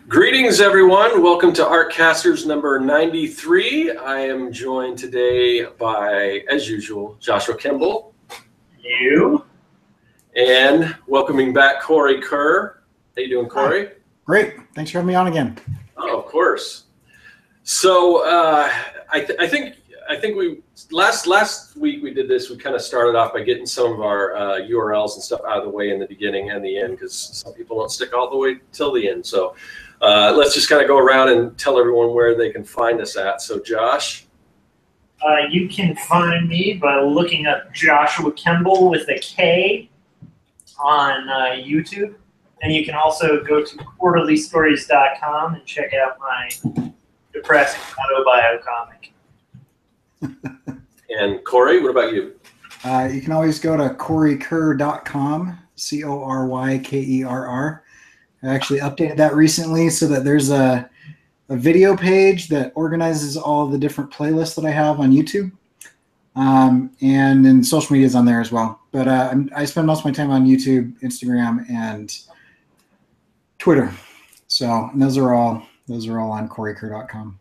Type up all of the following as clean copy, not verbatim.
Greetings, everyone. Welcome to Arcasters number 93. I am joined today by, as usual, Joshua Kemble. You. And welcoming back Cory Kerr. How you doing, Cory? Great. Thanks for having me on again. Oh, of course. So I think we last week we did this. We kind of started off by getting some of our URLs and stuff out of the way in the beginning and the end, because some people don't stick all the way till the end. So let's just kind of go around and tell everyone where they can find us at. So Josh? You can find me by looking up Joshua Kemble with a K on YouTube. And you can also go to quarterlystories.com and check out my depressing autobio comic. And Cory, what about you? You can always go to corykerr.com, CORYKERR. I actually updated that recently so that there's a video page that organizes all the different playlists that I have on YouTube. And then social media is on there as well. But I spend most of my time on YouTube, Instagram, and Twitter. So and those are all on corykerr.com.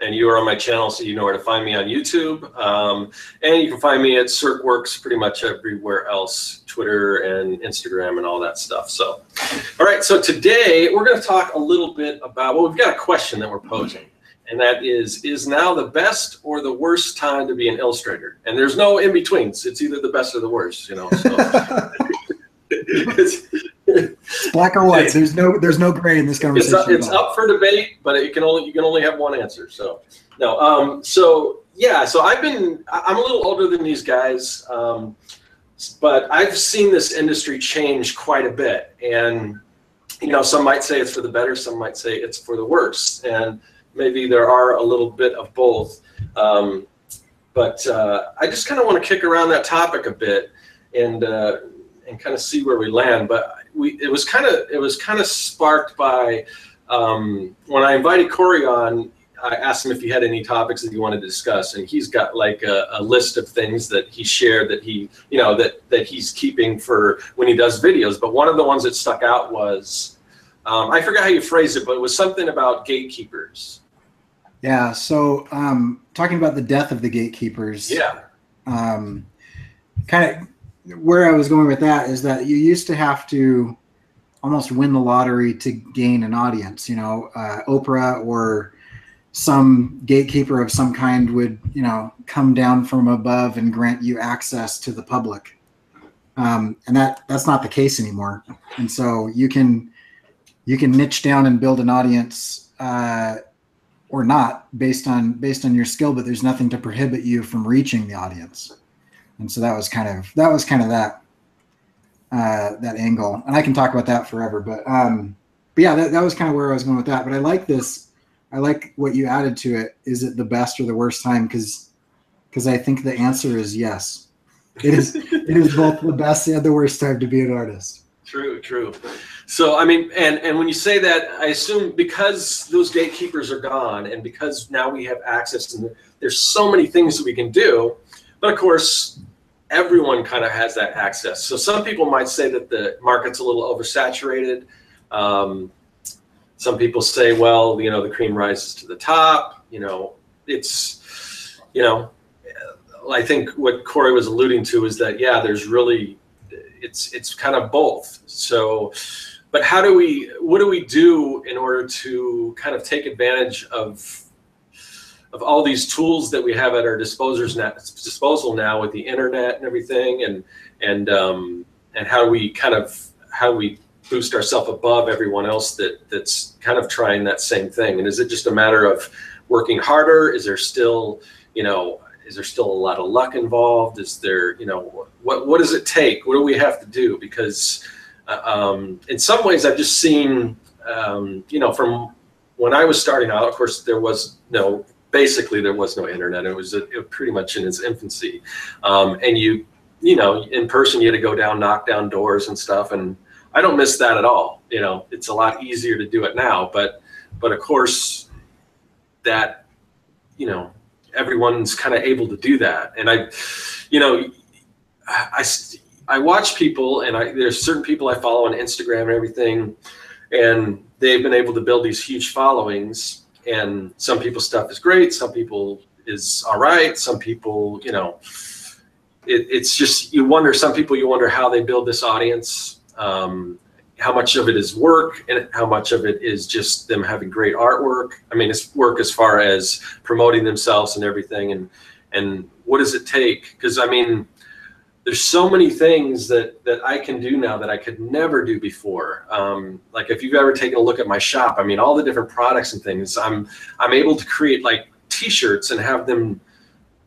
And you are on my channel, so you know where to find me on YouTube. And you can find me at Serkworks pretty much everywhere else, Twitter and Instagram and all that stuff. So, all right, so today we're going to talk a little bit about, well, we've got a question that we're posing. And that is now the best or the worst time to be an illustrator? And there's no in-betweens. It's either the best or the worst, you know. So. It's black or white. There's no gray in this conversation. It's up for debate, but you can only have one answer. So no. So I'm a little older than these guys, but I've seen this industry change quite a bit. And some might say it's for the better, some might say it's for the worse, and maybe there are a little bit of both. But I just kind of want to kick around that topic a bit and kind of see where we land. But it was kind of sparked by when I invited Cory on. I asked him if he had any topics that he wanted to discuss, and he's got like a list of things that he shared that he that he's keeping for when he does videos. But one of the ones that stuck out was I forgot how you phrased it, but it was something about gatekeepers. Yeah. So talking about the death of the gatekeepers. Yeah. Kind of. Where I was going with that is that you used to have to almost win the lottery to gain an audience. Oprah or some gatekeeper of some kind would, come down from above and grant you access to the public. And that's not the case anymore. And so you can niche down and build an audience or not based on your skill, but there's nothing to prohibit you from reaching the audience. And so that was kind of that angle, and I can talk about that forever. But yeah, that was kind of where I was going with that. But I like this. I like what you added to it. Is it the best or the worst time? Because I think the answer is yes. It is. It is both the best and the worst time to be an artist. True. So I mean, and when you say that, I assume because those gatekeepers are gone, and because now we have access, and there's so many things that we can do. But of course, everyone kind of has that access. So some people might say that the market's a little oversaturated. Some people say, well, the cream rises to the top. It's, I think what Cory was alluding to is that, yeah, there's really, it's kind of both. So, but what do we do in order to kind of take advantage of all these tools that we have at our disposal now with the internet and everything, and how we boost ourselves above everyone else that's kind of trying that same thing? And is it just a matter of working harder? Is there still a lot of luck involved? Is there, what does it take? What do we have to do? Because in some ways I've just seen, from when I was starting out, of course, basically there was no internet. It was pretty much in its infancy. And in person, you had to go down, knock down doors and stuff. And I don't miss that at all. It's a lot easier to do it now. But of course, that, everyone's kind of able to do that. And I watch people, and there's certain people I follow on Instagram and everything. and they've been able to build these huge followings. And some people's stuff is great, some people is all right, some people, you know, it's just, you wonder how they build this audience, how much of it is work and how much of it is just them having great artwork. I mean, it's work as far as promoting themselves and everything, and what does it take? Because I mean, there's so many things that I can do now that I could never do before. Like if you've ever taken a look at my shop, I mean, all the different products and things, I'm able to create like t-shirts and have them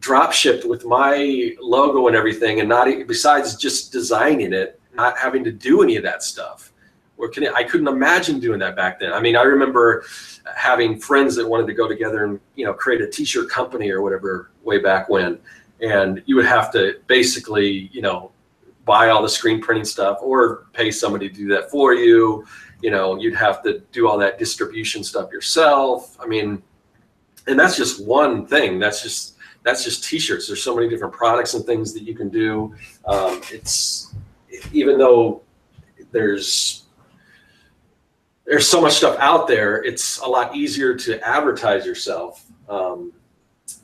drop shipped with my logo and everything, and not, besides just designing it, not having to do any of that stuff. I couldn't imagine doing that back then. I mean, I remember having friends that wanted to go together and, you know, create a t-shirt company or whatever way back when. And you would have to basically, you know, buy all the screen printing stuff or pay somebody to do that for you. You know, you'd have to do all that distribution stuff yourself. I mean, and that's just one thing. That's just t-shirts. There's so many different products and things that you can do. It's, even though there's so much stuff out there, it's a lot easier to advertise yourself.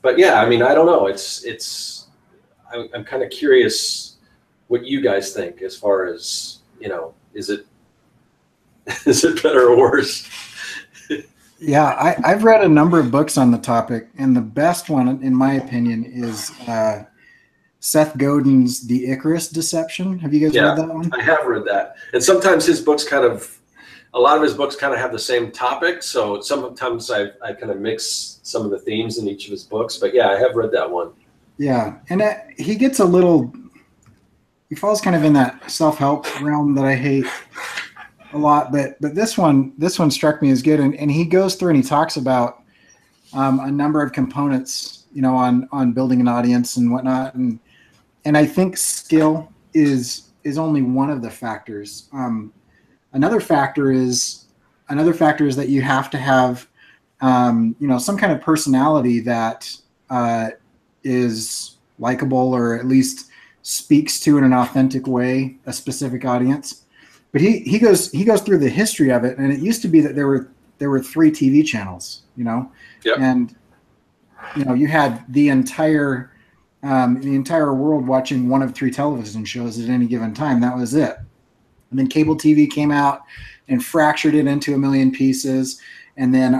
But yeah, I mean, I don't know. I'm kind of curious what you guys think as far as, you know, is it better or worse? Yeah, I've read a number of books on the topic, and the best one, in my opinion, is Seth Godin's The Icarus Deception. Have you guys read that one? I have read that. And sometimes his books a lot of his books kind of have the same topic. So sometimes I kind of mix some of the themes in each of his books. But yeah, I have read that one. Yeah, and he gets he falls kind of in that self-help realm that I hate a lot. But this one struck me as good. And he goes through and he talks about a number of components, you know, on building an audience and whatnot. And I think skill is only one of the factors. Another factor is that you have to have, you know, some kind of personality that is likable, or at least speaks to, in an authentic way, a specific audience. But he goes through the history of it, and it used to be that there were 3 TV channels, you know, yep. And you know, you had the entire world watching one of 3 television shows at any given time. That was it. And then cable TV came out and fractured it into a million pieces, and then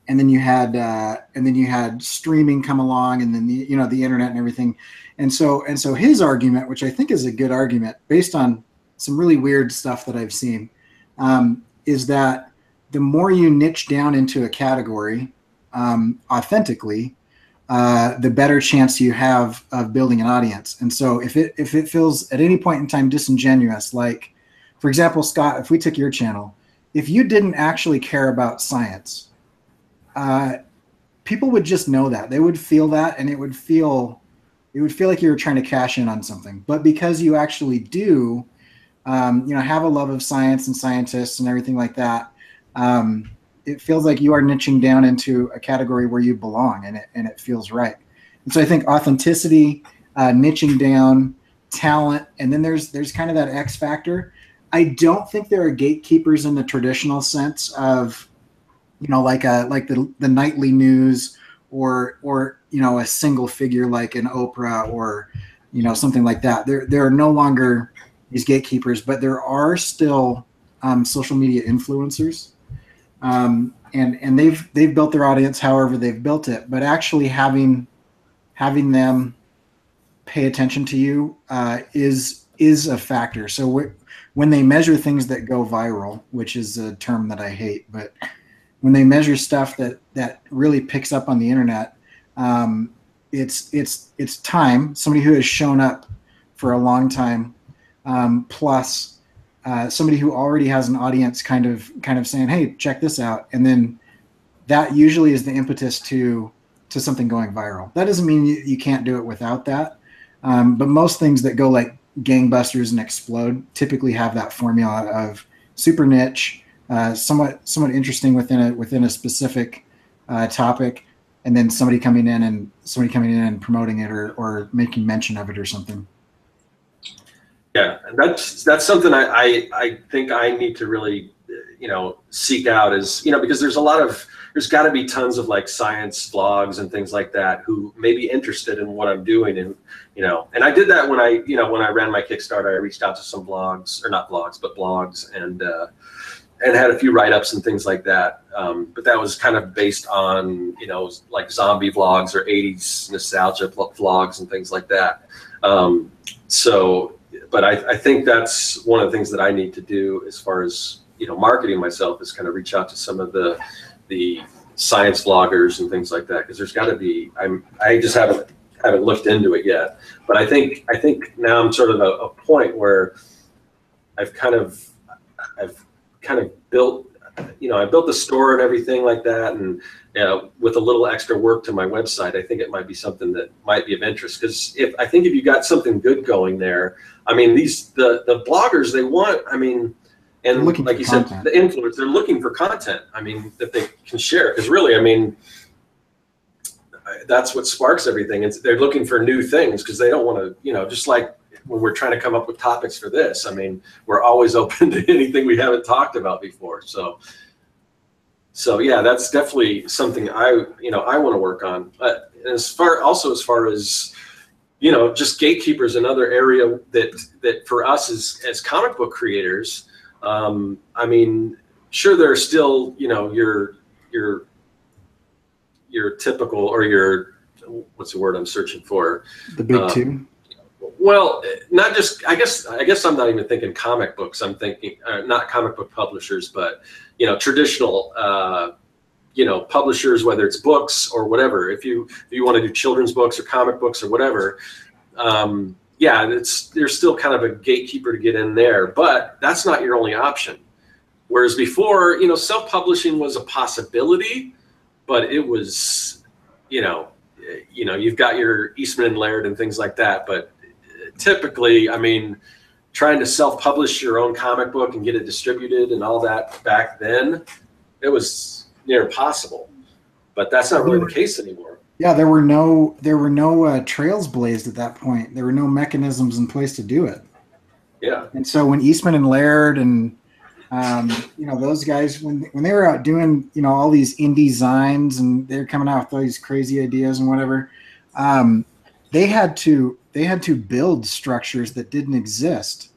you had streaming come along, and then the internet and everything. And so his argument, which I think is a good argument based on some really weird stuff that I've seen, is that the more you niche down into a category authentically, the better chance you have of building an audience. And so if it feels at any point in time disingenuous, like, for example, Scott, if we took your channel, if you didn't actually care about science, people would just know that. They would feel that, and it would feel like you were trying to cash in on something. But because you actually do, you know, have a love of science and scientists and everything like that, it feels like you are niching down into a category where you belong, and it feels right. And so I think authenticity, niching down, talent, and then there's kind of that X factor. I don't think there are gatekeepers in the traditional sense of, you know, like the nightly news, or you know, a single figure like an Oprah, or you know, something like that. There are no longer these gatekeepers, but there are still social media influencers. And they've built their audience however they've built it, but actually having them pay attention to you is a factor. So when they measure things that go viral, which is a term that I hate, but when they measure stuff that really picks up on the internet, it's time. Somebody who has shown up for a long time, plus somebody who already has an audience kind of saying, hey, check this out. And then that usually is the impetus to something going viral. That doesn't mean you can't do it without that. But most things that go like gangbusters and explode typically have that formula of super niche, somewhat interesting within a specific topic, and then somebody coming in and promoting it or making mention of it or something. Yeah, and that's something I think I need to really, seek out, is, because there's got to be tons of like science vlogs and things like that who may be interested in what I'm doing. And, and I did that when I ran my Kickstarter. I reached out to some blogs, or not blogs, but blogs, and had a few write-ups and things like that. But that was kind of based on, like zombie vlogs or 80s nostalgia vlogs and things like that. But I think that's one of the things that I need to do as far as, marketing myself, is kind of reach out to some of the science vloggers and things like that, because there's got to be. I just haven't looked into it yet. But I think now I'm sort of a point where I've kind of built, I built the store and everything like that, and with a little extra work to my website, I think it might be something that might be of interest. Because if you got something good going there, I mean, the bloggers, they want, and like you said, the influencers, they're looking for content, that they can share. Because really, that's what sparks everything. They're looking for new things, because they don't want to, just like when we're trying to come up with topics for this, we're always open to anything we haven't talked about before. So yeah, that's definitely something I want to work on. But as far as, just Gatekeepers, another area that for us as comic book creators, sure, there are still, your typical, or your, what's the word I'm searching for? The big two. Well, not just, I guess I'm not even thinking comic books. I'm thinking not comic book publishers, but, traditional, publishers, whether it's books or whatever. If you want to do children's books or comic books or whatever, yeah, there's still kind of a gatekeeper to get in there, but that's not your only option. Whereas before, self-publishing was a possibility, but it was, you've got your Eastman and Laird and things like that. But typically, trying to self-publish your own comic book and get it distributed and all that back then, it was near impossible. But that's not really the case anymore. Yeah, there were no trails blazed at that point. There were no mechanisms in place to do it. Yeah. And so when Eastman and Laird and those guys, when they were out doing all these indie zines, and they're coming out with all these crazy ideas and whatever, they had to build structures that didn't exist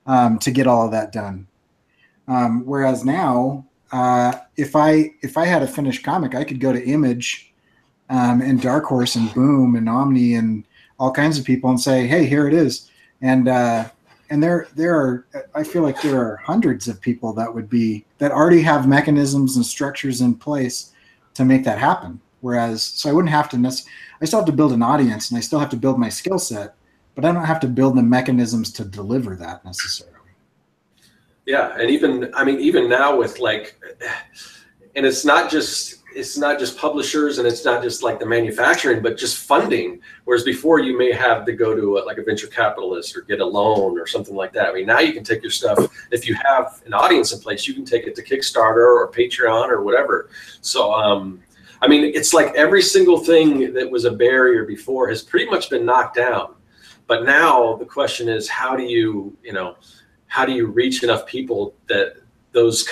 to get all of that done. Whereas now, if I had a finished comic, I could go to Image and Dark Horse and Boom and Omni and all kinds of people and say, hey, here it is. And there are, I feel like there are hundreds of people that already have mechanisms and structures in place to make that happen. So I wouldn't have to I still have to build an audience, and I still have to build my skill set, but I don't have to build the mechanisms to deliver that necessarily. Yeah, and even now with and it's not just publishers, and it's not just like the manufacturing, but just funding. Whereas before, you may have to go to a venture capitalist or get a loan or something like that. Now you can take your stuff, if you have an audience in place, you can take it to Kickstarter or Patreon or whatever. So it's like every single thing that was a barrier before has pretty much been knocked down. But now the question is, how do you reach enough people that those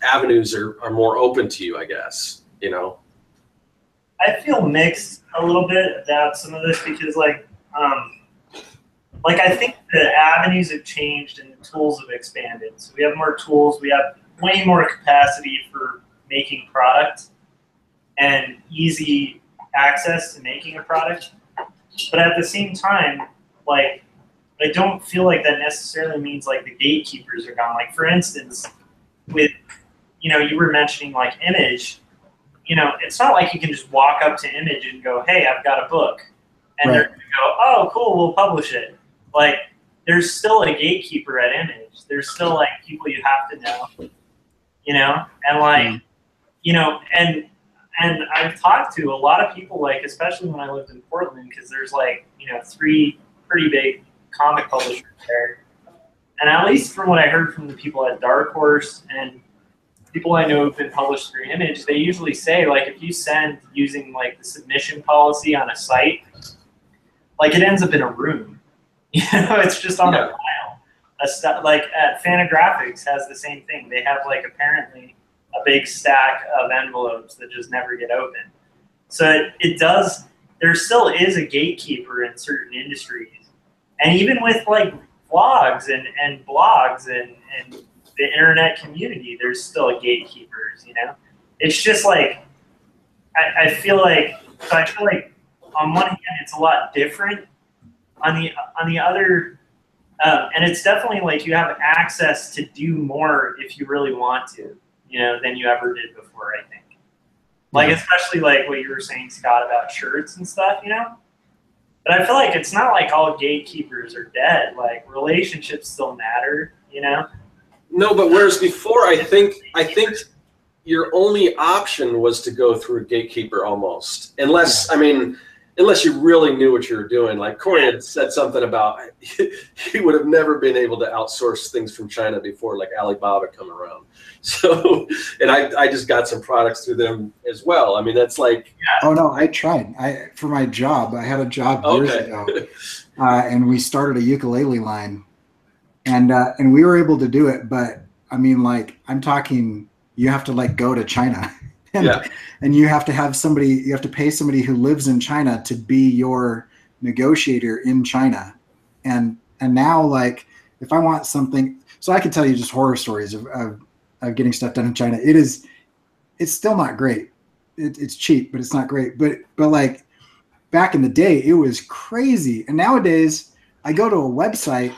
avenues are more open to you, I guess, I feel mixed a little bit about some of this, because I think the avenues have changed and the tools have expanded. So we have more tools, we have way more capacity for making product and easy access to making a product. But at the same time, I don't feel like that necessarily means the gatekeepers are gone. For instance, with, you were mentioning Image, it's not like you can just walk up to Image and go, hey, I've got a book. And right. They're going to go, oh, cool, we'll publish it. There's still a gatekeeper at Image. There's still people you have to know, and and I've talked to a lot of people, especially when I lived in Portland, because there's 3 pretty big comic publishers there. And at least from what I heard from the people at Dark Horse and people I know who've been published through Image, they usually say, if you send using the submission policy on a site, it ends up in a room. You know, it's just on a pile. Like at Fantagraphics has the same thing. They have like apparently a big stack of envelopes that just never get opened. So it does. There still is a gatekeeper in certain industries, and even with like vlogs and blogs and the internet community, there's still gatekeepers. You know, it's just like I feel like on one hand it's a lot different. On the other, and it's definitely like you have access to do more if you really want to, you know, than you ever did before, I think. Like, especially like what you were saying, Scott, about shirts and stuff, you know? But I feel like it's not like all gatekeepers are dead. Like, relationships still matter, you know? No, but whereas before, I think your only option was to go through a gatekeeper almost. Unless, I mean, unless you really knew what you were doing. Like Cory had said something about he would have never been able to outsource things from China before like Alibaba come around. So, and I just got some products through them as well. I mean, that's like. Oh no, I tried. For my job, I had a job years ago, and we started a ukulele line, and we were able to do it. But I mean, like, I'm talking, you have to like go to China. And you have to have somebody, you have to pay somebody who lives in China to be your negotiator in China. And now, like, if I want something, so I can tell you just horror stories of getting stuff done in China. It's still not great. It's cheap, but it's not great. But like back in the day, it was crazy. And nowadays I go to a website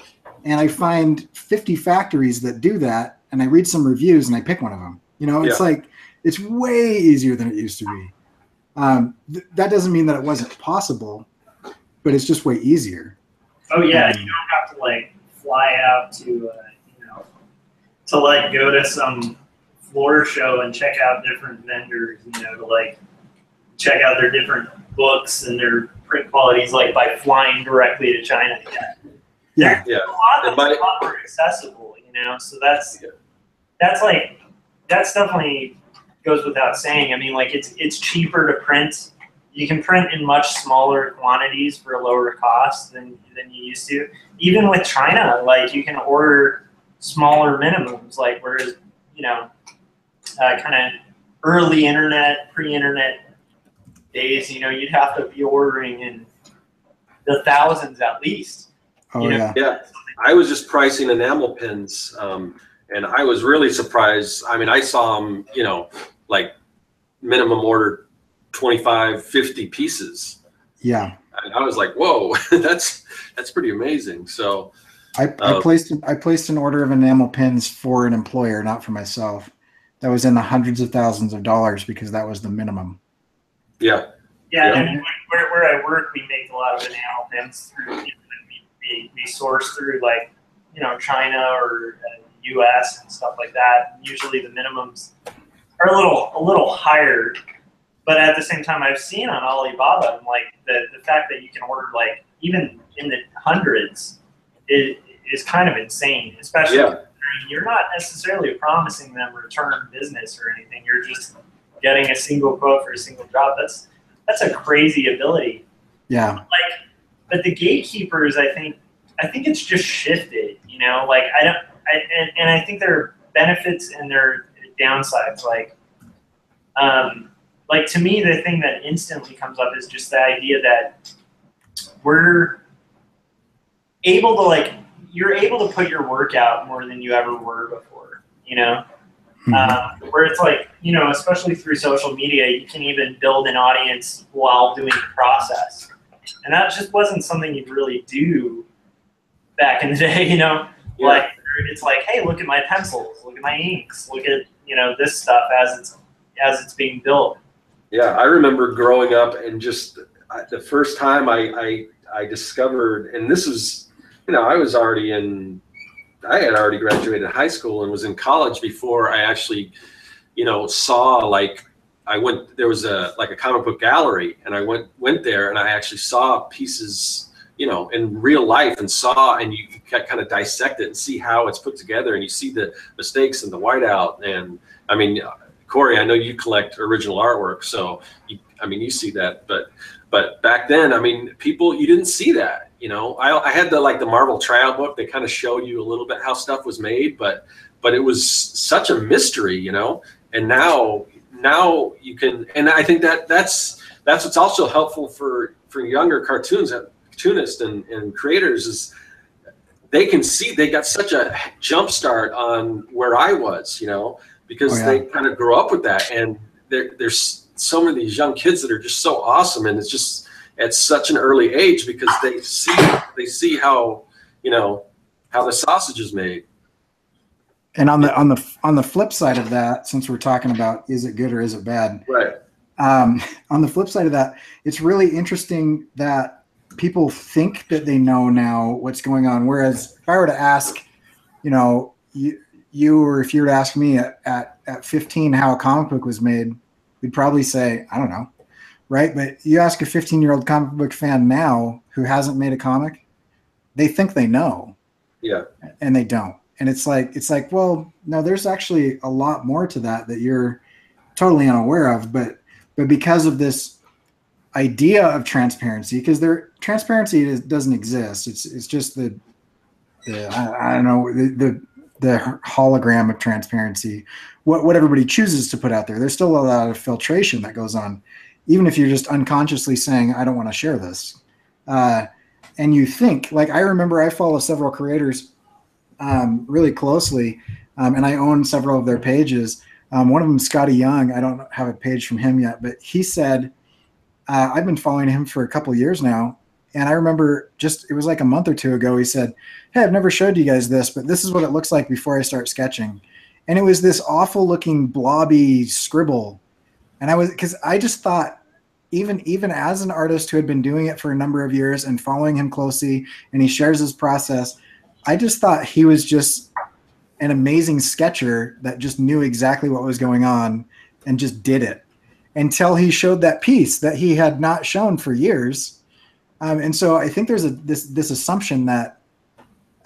and I find 50 factories that do that. And I read some reviews and I pick one of them. You know, it's like, it's way easier than it used to be. That doesn't mean that it wasn't possible, but it's just way easier. Oh yeah, you don't have to like fly out to, you know, to like go to some floor show and check out different vendors, you know, to like check out their different books and their print qualities, like by flying directly to China. There's a lot more accessible, you know. So that's definitely goes without saying. I mean, like it's cheaper to print. You can print in much smaller quantities for a lower cost than you used to. Even with China, like you can order smaller minimums. Like whereas, you know, kind of early internet, pre-internet days, you know, you'd have to be ordering in the thousands at least. Oh you know? Yeah. I was just pricing enamel pins, and I was really surprised. I mean, I saw them, you know, like minimum order 25, 50 pieces. Yeah. And I was like, whoa, that's pretty amazing. So I placed an order of enamel pins for an employer, not for myself. That was in the hundreds of thousands of dollars because that was the minimum. Yeah. And where I work, we make a lot of enamel pins through, we source through like, you know, China or US and stuff like that. Usually the minimums are a little higher, but at the same time, I've seen on Alibaba, like the fact that you can order like even in the hundreds is kind of insane. Especially you're not necessarily promising them return business or anything. You're just getting a single quote for a single job. That's a crazy ability. Yeah. But the gatekeepers, I think it's just shifted. You know, like I think there are benefits and there are downsides. Like to me, the thing that instantly comes up is just the idea that we're able to you're able to put your work out more than you ever were before. You know, where it's like, you know, especially through social media, you can even build an audience while doing the process, and that just wasn't something you'd really do back in the day. You know, like. It's like, hey, look at my pencils, look at my inks, look at, you know, this stuff as it's being built. Yeah, I remember growing up and just the first time I discovered, and this was, you know, I had already graduated high school and was in college before I actually, you know, saw there was a comic book gallery, and I went there and I actually saw pieces, you know, in real life, and you kind of dissect it and see how it's put together, and you see the mistakes and the whiteout. And I mean, Cory, I know you collect original artwork, so you see that. But back then, I mean, you didn't see that. You know, I had the Marvel trial book. They kind of showed you a little bit how stuff was made, but it was such a mystery, you know. And now you can, and I think that's what's also helpful for younger cartoonists and creators is they can see they got such a jump start on where I was, you know, because they kind of grow up with that, and there's so many of these young kids that are just so awesome, and it's just at such an early age because they see how, you know, how the sausage is made. And on the flip side of that, since we're talking about is it good or is it bad, right? On the flip side of that, it's really interesting that people think that they know now what's going on. Whereas if I were to ask, you know, you or if you were to ask me at 15 how a comic book was made, we'd probably say, I don't know, right? But you ask a 15-year-old comic book fan now who hasn't made a comic, they think they know. Yeah. And they don't. And it's like, well, no, there's actually a lot more to that you're totally unaware of. But because of this idea of transparency, because transparency doesn't exist. It's just the I don't know, the hologram of transparency, what everybody chooses to put out there. There's still a lot of filtration that goes on, even if you're just unconsciously saying, I don't want to share this. And you think, like, I remember I follow several creators really closely, and I own several of their pages. One of them, Scotty Young, I don't have a page from him yet, but he said, I've been following him for a couple of years now. And I remember it was like a month or two ago, he said, hey, I've never showed you guys this, but this is what it looks like before I start sketching. And it was this awful looking blobby scribble. And because I just thought, even as an artist who had been doing it for a number of years and following him closely, and he shares his process, I just thought he was just an amazing sketcher that just knew exactly what was going on and just did it until he showed that piece that he had not shown for years. And so I think there's this assumption that,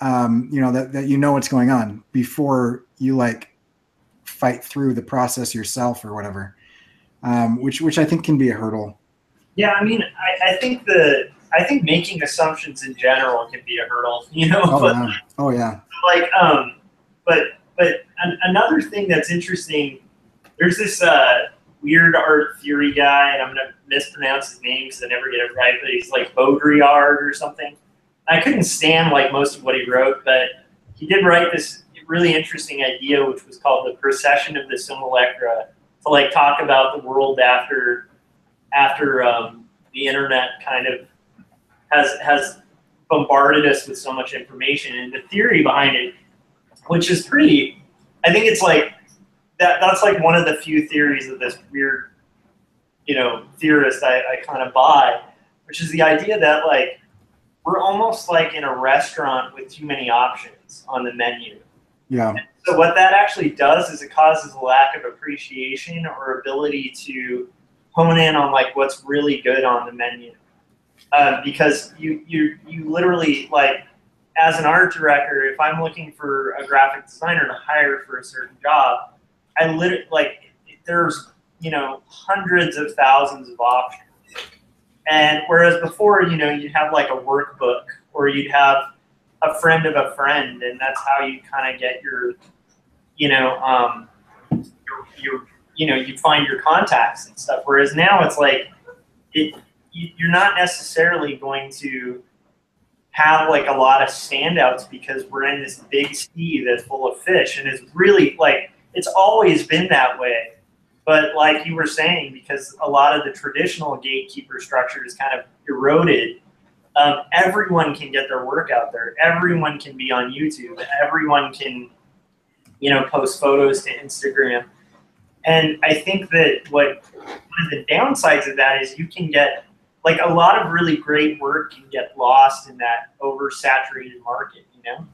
you know, that you know what's going on before you like fight through the process yourself or whatever, which I think can be a hurdle. Yeah, I mean, I think making assumptions in general can be a hurdle, you know. Oh yeah. Like, but another thing that's interesting, there's this weird art theory guy, and I'm gonna mispronounce his name because I never get it right, but he's like Baudrillard or something. I couldn't stand like most of what he wrote, but he did write this really interesting idea, which was called the procession of the simulacra, to like talk about the world after the internet kind of has bombarded us with so much information, and the theory behind it, which is pretty, I think it's like that's like one of the few theories of this weird, you know, theorist I kind of buy, which is the idea that like we're almost like in a restaurant with too many options on the menu. Yeah. And so what that actually does is it causes a lack of appreciation or ability to hone in on like what's really good on the menu, because you literally, like, as an art director, if I'm looking for a graphic designer to hire for a certain job, I literally, like, there's, you know, hundreds of thousands of options. And whereas before, you know, you'd have like a workbook, or you'd have a friend of a friend, and that's how you kind of get your, you know, you know, you find your contacts and stuff. Whereas now it's like, you're not necessarily going to have like a lot of standouts because we're in this big sea that's full of fish, and it's really like, it's always been that way. But like you were saying, because a lot of the traditional gatekeeper structure is kind of eroded, everyone can get their work out there. Everyone can be on YouTube. Everyone can, you know, post photos to Instagram. And I think that one of the downsides of that is you can get, like, a lot of really great work can get lost in that oversaturated market, you know?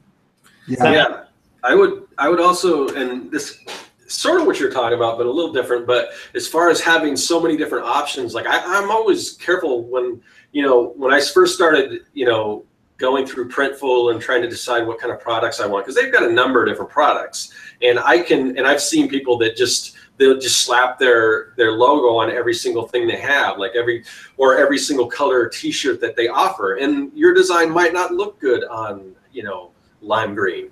Yeah. So, Yeah. I would also, and this sort of what you're talking about, but a little different, but as far as having so many different options, like I'm always careful when, you know, when I first started, you know, going through Printful and trying to decide what kind of products I want, because they've got a number of different products, and I've seen people that just they'll just slap their logo on every single thing they have, like every single color T-shirt that they offer. And your design might not look good on, you know, lime green,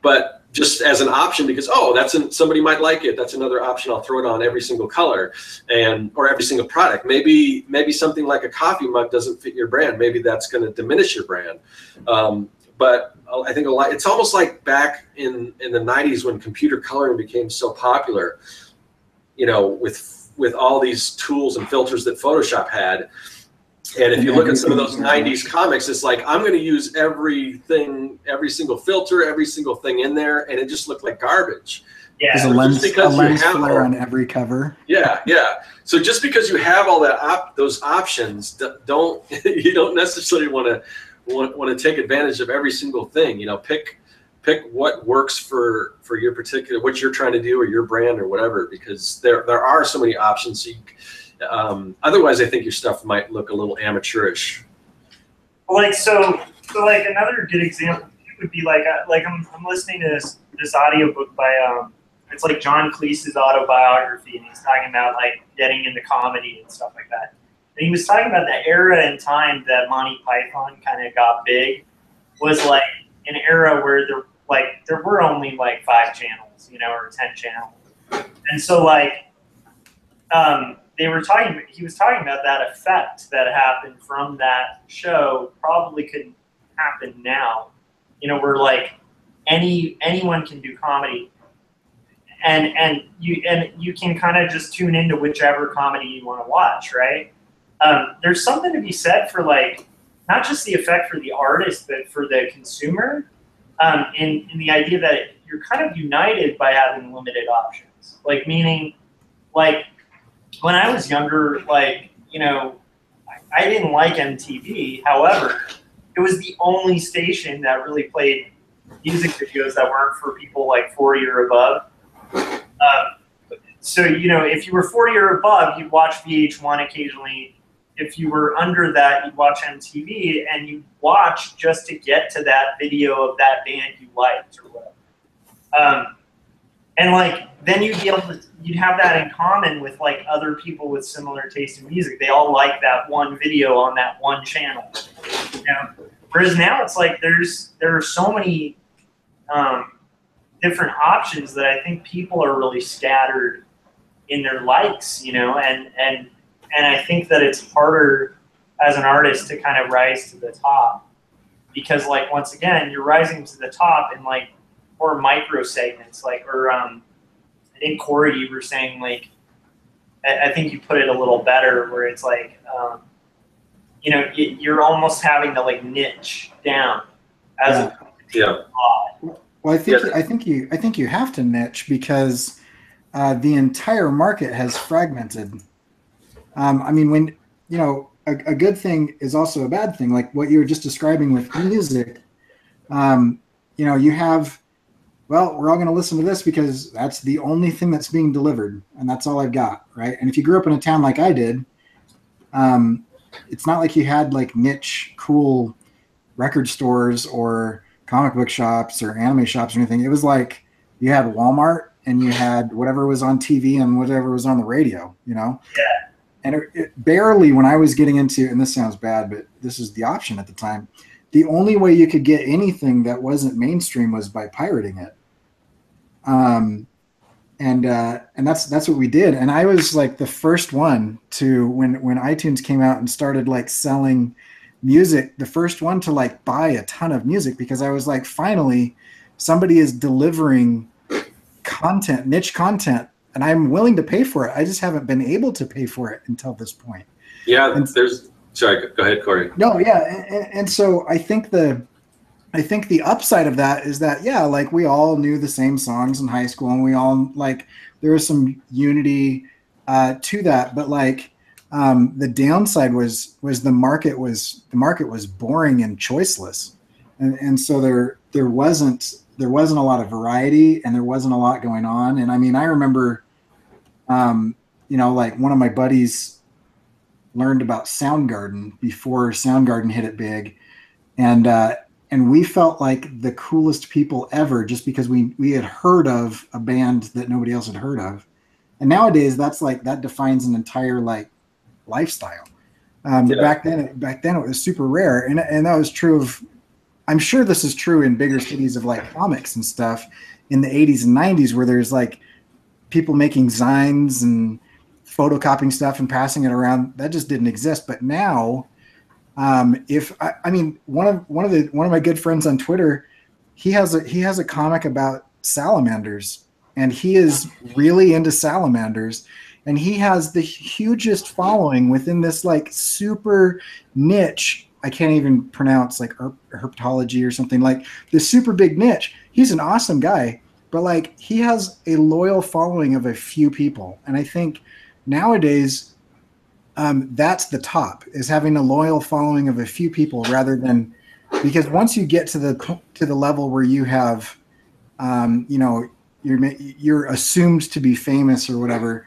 but just as an option, because somebody might like it. That's another option. I'll throw it on every single color or every single product. Maybe something like a coffee mug doesn't fit your brand. Maybe that's going to diminish your brand. But I think it's almost like back in the 90s when computer coloring became so popular, you know, with all these tools and filters that Photoshop had. And if you look at some of those 90s comics, it's like, I'm going to use everything, every single filter, every single thing in there, and it just looked like garbage. Yeah. There's a lens flare on every cover. Yeah, yeah. So just because you have all those options, you don't necessarily want to take advantage of every single thing. You know, pick what works for your particular, what you're trying to do or your brand or whatever, because there are so many options. So otherwise, I think your stuff might look a little amateurish. Like so like another good example would be like I'm listening to this audiobook by it's like John Cleese's autobiography, and he's talking about like getting into comedy and stuff like that. And he was talking about the era and time that Monty Python kind of got big was like an era where there were only like 5 channels, you know, or 10 channels, and so like he was talking about that effect that happened from that show probably couldn't happen now, you know, where like anyone can do comedy, and you can kind of just tune into whichever comedy you want to watch, right? There's something to be said for like not just the effect for the artist, but for the consumer, in the idea that you're kind of united by having limited options. Like meaning, like when I was younger, like, you know, I didn't like MTV. However, it was the only station that really played music videos that weren't for people like 40 or above. So, you know, if you were 40 or above, you'd watch VH1 occasionally. If you were under that, you'd watch MTV, and you'd watch just to get to that video of that band you liked or whatever. And like, then you'd have that in common with like other people with similar taste in music. They all like that one video on that one channel. You know? Whereas now it's like there are so many different options that I think people are really scattered in their likes, you know, and I think that it's harder as an artist to kind of rise to the top, because like, once again, you're rising to the top in like more micro segments, like, or I think Cory, you were saying like, I think you put it a little better, where it's like, you know, you're almost having to like niche down as yeah. Well, I think you have to niche, because the entire market has fragmented. I mean, when, you know, a good thing is also a bad thing, like what you were just describing with music. You know, you have, well, we're all going to listen to this because that's the only thing that's being delivered, and that's all I've got, right? And if you grew up in a town like I did, it's not like you had like niche, cool record stores or comic book shops or anime shops or anything. It was like you had Walmart and you had whatever was on TV and whatever was on the radio, you know? Yeah. And it barely, when I was getting into, and this sounds bad, but this is the option at the time, the only way you could get anything that wasn't mainstream was by pirating it. And that's what we did. And I was like the first one to, when iTunes came out and started like selling music, the first one to like buy a ton of music, because I was like, finally, somebody is delivering content, niche content, and I'm willing to pay for it. I just haven't been able to pay for it until this point. Yeah, sorry, go ahead, Cory. No, yeah, and so I think the upside of that is that, yeah, like we all knew the same songs in high school, and we all, like, there was some unity to that, but like the downside was the market was boring and choiceless, and so there wasn't a lot of variety, and there wasn't a lot going on. And I mean, I remember, you know, like one of my buddies learned about Soundgarden before Soundgarden hit it big, and and we felt like the coolest people ever just because we had heard of a band that nobody else had heard of. And nowadays that defines an entire like lifestyle. Back then it was super rare, and that was true of, I'm sure this is true in bigger cities of like comics and stuff in the 80s and 90s, where there's like people making zines and photocopying stuff and passing it around. That just didn't exist. But now, if I mean, one of my good friends on Twitter, he has a comic about salamanders, and he is really into salamanders, and he has the hugest following within this like super niche. I can't even pronounce, like herpetology or something, like this super big niche. He's an awesome guy, but like he has a loyal following of a few people. And I think nowadays that's the top, is having a loyal following of a few people, rather than, because once you get to the level where you have, you're assumed to be famous or whatever,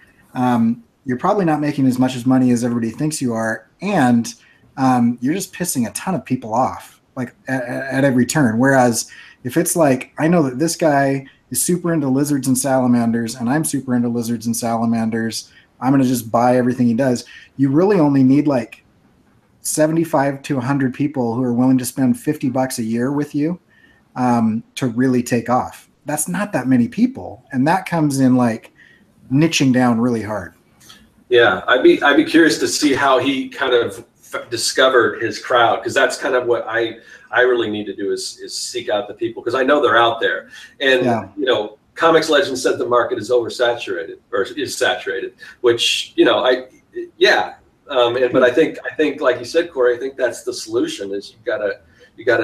you're probably not making as much money as everybody thinks you are. And you're just pissing a ton of people off, like at every turn. Whereas if it's like, I know that this guy is super into lizards and salamanders, and I'm super into lizards and salamanders, I'm going to just buy everything he does. You really only need like 75 to 100 people who are willing to spend $50 a year with you to really take off. That's not that many people. And that comes in like niching down really hard. Yeah, I'd be curious to see how he kind of discovered his crowd, because that's kind of what I really need to do is seek out the people, because I know they're out there. And Comics Legend said the market is oversaturated, or is saturated, which but I think like you said, Cory, I think that's the solution, is you gotta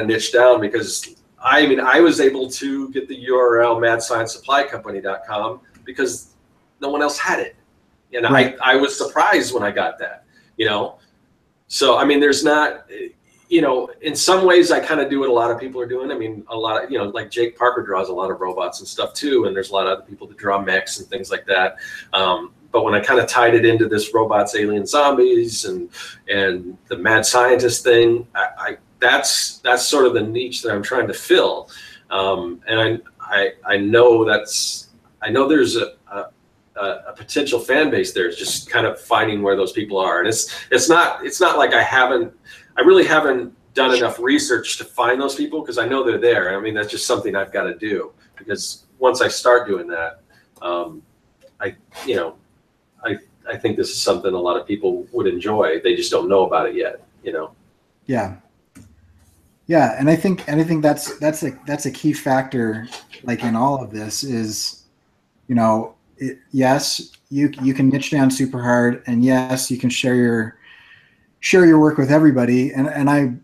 niche down, because I was able to get the URL madsciencesupplycompany.com because no one else had it, and right. I was surprised when I got that, So, I mean, there's not, in some ways I kind of do what a lot of people are doing. I mean, a lot of, like Jake Parker draws a lot of robots and stuff too. And there's a lot of other people that draw mechs and things like that. But when I kind of tied it into this robots, alien, zombies and the mad scientist thing, that's sort of the niche that I'm trying to fill. And I know there's a potential fan base there. Is just kind of finding where those people are, and it's not like I really haven't done enough research to find those people, because I know they're there. I mean, that's just something I've got to do, because once I start doing that, I think this is something a lot of people would enjoy. They just don't know about it yet, Yeah, and I think that's a key factor, like in all of this, is yes, you can niche down super hard, and yes, you can share your work with everybody. And I'm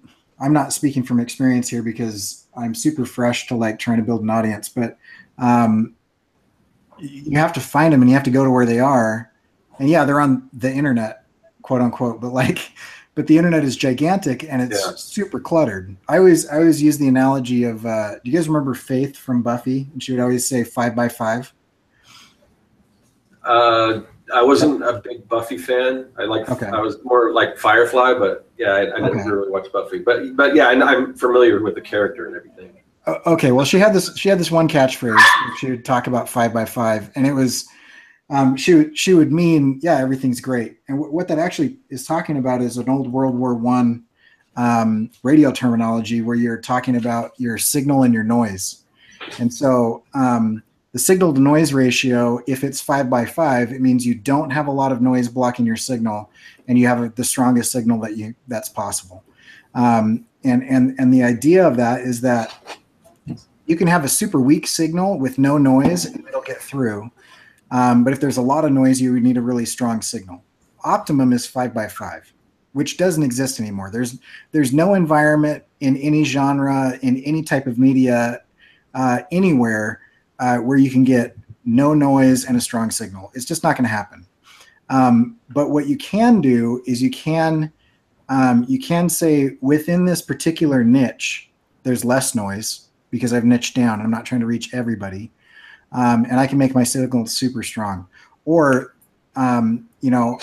not speaking from experience here, because I'm super fresh to like trying to build an audience, but you have to find them, and you have to go to where they are. And yeah, they're on the internet, quote unquote, but the internet is gigantic, and it's super cluttered. I always use the analogy of, do you guys remember Faith from Buffy? And she would always say 5 by 5. I wasn't a big Buffy fan. I was more like Firefly, but yeah, I didn't really watch Buffy. But yeah, I'm familiar with the character and everything. Okay, well, she had this one catchphrase. She would talk about 5 by 5, and it was, she would mean, yeah, everything's great. And what that actually is talking about is an old World War I radio terminology, where you're talking about your signal and your noise. And so the signal to noise ratio, if it's 5 by 5, it means you don't have a lot of noise blocking your signal, and you have the strongest signal that's possible. And the idea of that is that you can have a super weak signal with no noise, and it'll get through. But if there's a lot of noise, you would need a really strong signal. Optimum is 5 by 5, which doesn't exist anymore. There's no environment in any genre, in any type of media, anywhere, where you can get no noise and a strong signal. It's just not going to happen. But what you can do is you can say, within this particular niche, there's less noise, because I've niched down. I'm not trying to reach everybody. And I can make my signal super strong. Or, I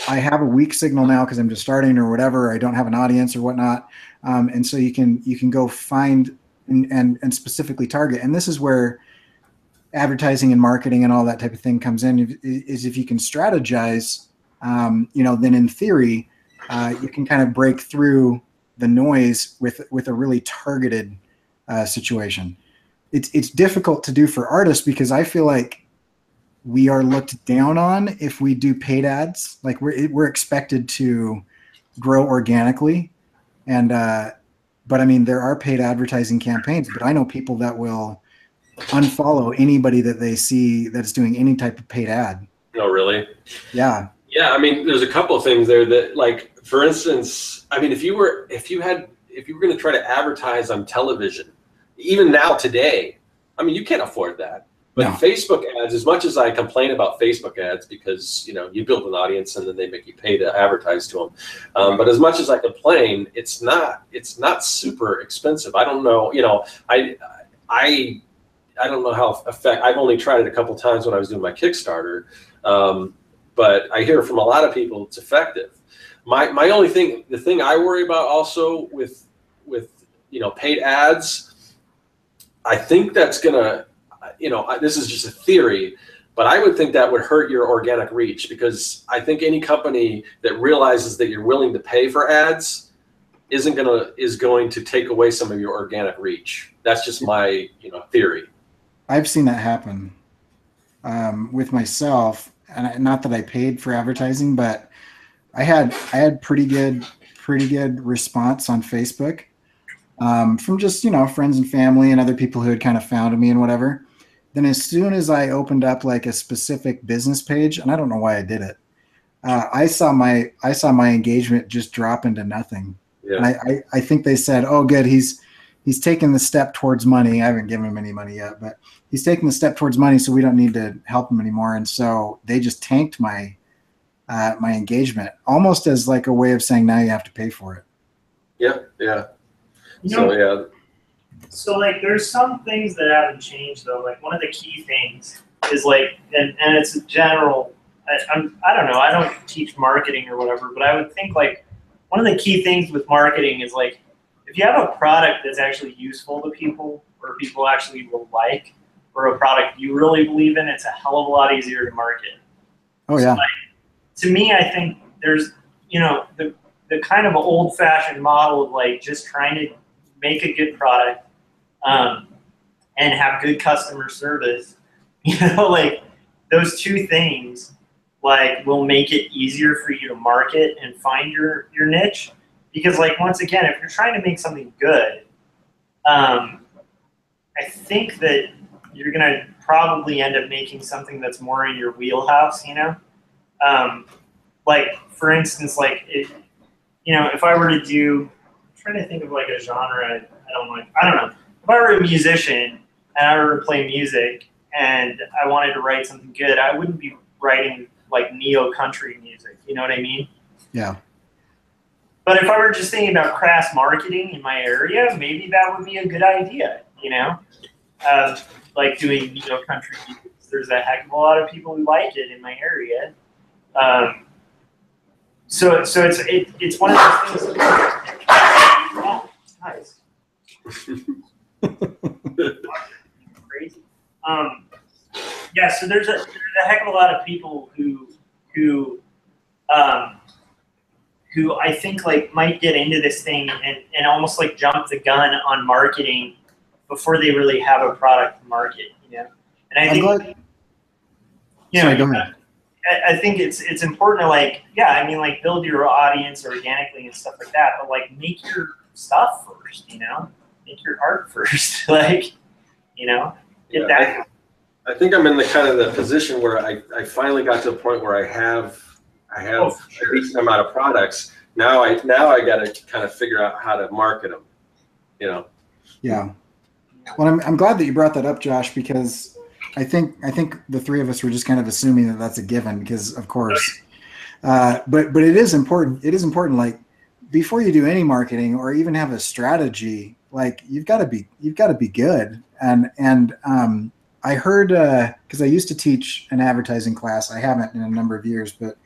have a weak signal now because I'm just starting or whatever. I don't have an audience or whatnot. And so you can go find and specifically target. And this is where advertising and marketing and all that type of thing comes in, is if you can strategize, then in theory, you can kind of break through the noise with a really targeted situation. It's difficult to do for artists because I feel like we are looked down on if we do paid ads. Like we're expected to grow organically, and but I mean there are paid advertising campaigns. But I know people that will unfollow anybody that they see that's doing any type of paid ad. No, really? Yeah. Yeah, I mean, there's a couple of things there that, like, for instance, I mean, if you were going to try to advertise on television, even now today, I mean, you can't afford that. But No. Facebook ads, as much as I complain about Facebook ads because, you build an audience and then they make you pay to advertise to them. But as much as I complain, it's not super expensive. I don't know, I don't know how I've only tried it a couple times when I was doing my Kickstarter. But I hear from a lot of people it's effective. My only thing, the thing I worry about also with paid ads, I think that's gonna, this is just a theory, but I would think that would hurt your organic reach, because I think any company that realizes that you're willing to pay for ads is going to take away some of your organic reach. That's just my theory. I've seen that happen with myself. And not that I paid for advertising, but I had pretty good response on Facebook from just friends and family and other people who had kind of found me and whatever. Then as soon as I opened up like a specific business page, and I don't know why I did it, I saw my engagement just drop into nothing. Yeah. And I think they said, "Oh, good, he's taken the step towards money." I haven't given him any money yet, but he's taking the step towards money, so we don't need to help him anymore. And so they just tanked my engagement, almost as like a way of saying, now you have to pay for it. Yeah. So like there's some things that haven't changed though. Like one of the key things is like, and it's a general, I don't know, I don't teach marketing or whatever, but I would think like one of the key things with marketing is like, if you have a product that's actually useful to people, or people actually will like, or a product you really believe in, it's a hell of a lot easier to market. Oh yeah. So, like, to me, I think there's, the kind of old-fashioned model of like just trying to make a good product and have good customer service. Like those two things, like, will make it easier for you to market and find your niche. Because, like, once again, if you're trying to make something good, I think that you're going to probably end up making something that's more in your wheelhouse, like, for instance, like, if I were to do, I'm trying to think of, like, a genre I don't know. If I were a musician and I were to play music and I wanted to write something good, I wouldn't be writing, like, neo-country music, you know what I mean? Yeah. But if I were just thinking about crass marketing in my area, maybe that would be a good idea, like doing country music. There's a heck of a lot of people who like it in my area. So it's one of those things. Oh, nice. Crazy. Yeah. So there's a heck of a lot of people who I think like might get into this thing and almost like jump the gun on marketing before they really have a product to market, And I think, Sorry, go ahead. I think it's important to like build your audience organically and stuff like that, but like make your stuff first, make your art first, get that. I think I'm in the position where I finally got to the point where I have a decent amount of products. Now I got to kind of figure out how to market them, Yeah. Well, I'm glad that you brought that up, Josh, because I think the three of us were just kind of assuming that that's a given, because of course, but it is important. It is important. Like before you do any marketing or even have a strategy, like you've got to be good. And I heard, because I used to teach an advertising class. I haven't in a number of years, but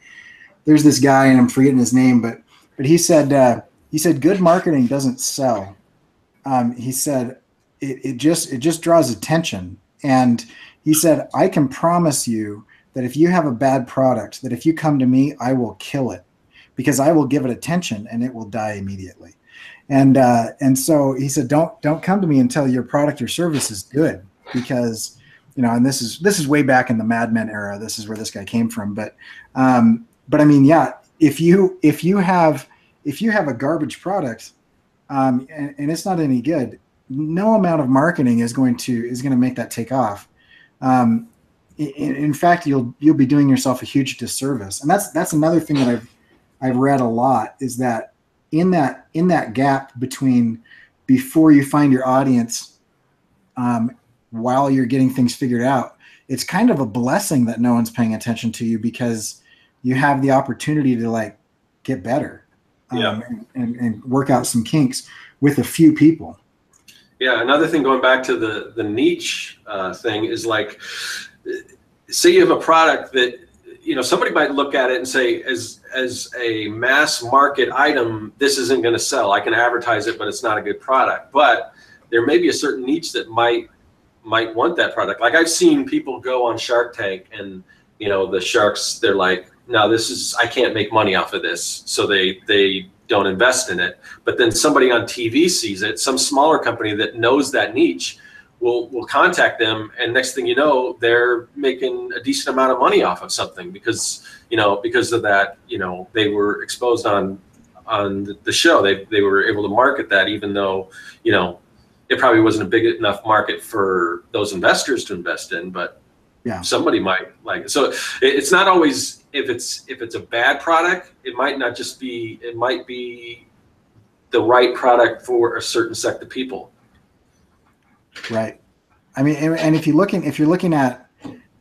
there's this guy, and I'm forgetting his name, but he said good marketing doesn't sell. He said it just draws attention. And he said, I can promise you that if you have a bad product, that if you come to me, I will kill it, because I will give it attention and it will die immediately. And so he said, don't come to me until your product or service is good, because, you know, and this is way back in the Mad Men era. This is where this guy came from. But I mean, yeah, if you have a garbage product, and it's not any good, no amount of marketing is going to make that take off. In fact, you'll be doing yourself a huge disservice. And that's another thing that I've read a lot, is that in that gap between before you find your audience, while you're getting things figured out, it's kind of a blessing that no one's paying attention to you, because you have the opportunity to like get better, and work out some kinks with a few people. Yeah, another thing, going back to the niche thing, is like, say you have a product that, you know, somebody might look at it and say, as a mass market item, this isn't going to sell. I can advertise it, but it's not a good product. But there may be a certain niche that might want that product. Like, I've seen people go on Shark Tank, and, you know, the sharks, they're like, no, I can't make money off of this, so they don't invest in it. But then somebody on TV sees it, some smaller company that knows that niche will contact them, and next thing you know, they're making a decent amount of money off of something, because of that, you know, they were exposed on the show. They were able to market that, even though, you know, it probably wasn't a big enough market for those investors to invest in, but yeah, somebody might like it. So it's not always, if it's a bad product, it might not just be, it might be the right product for a certain sect of people. Right. I mean, and if you're looking at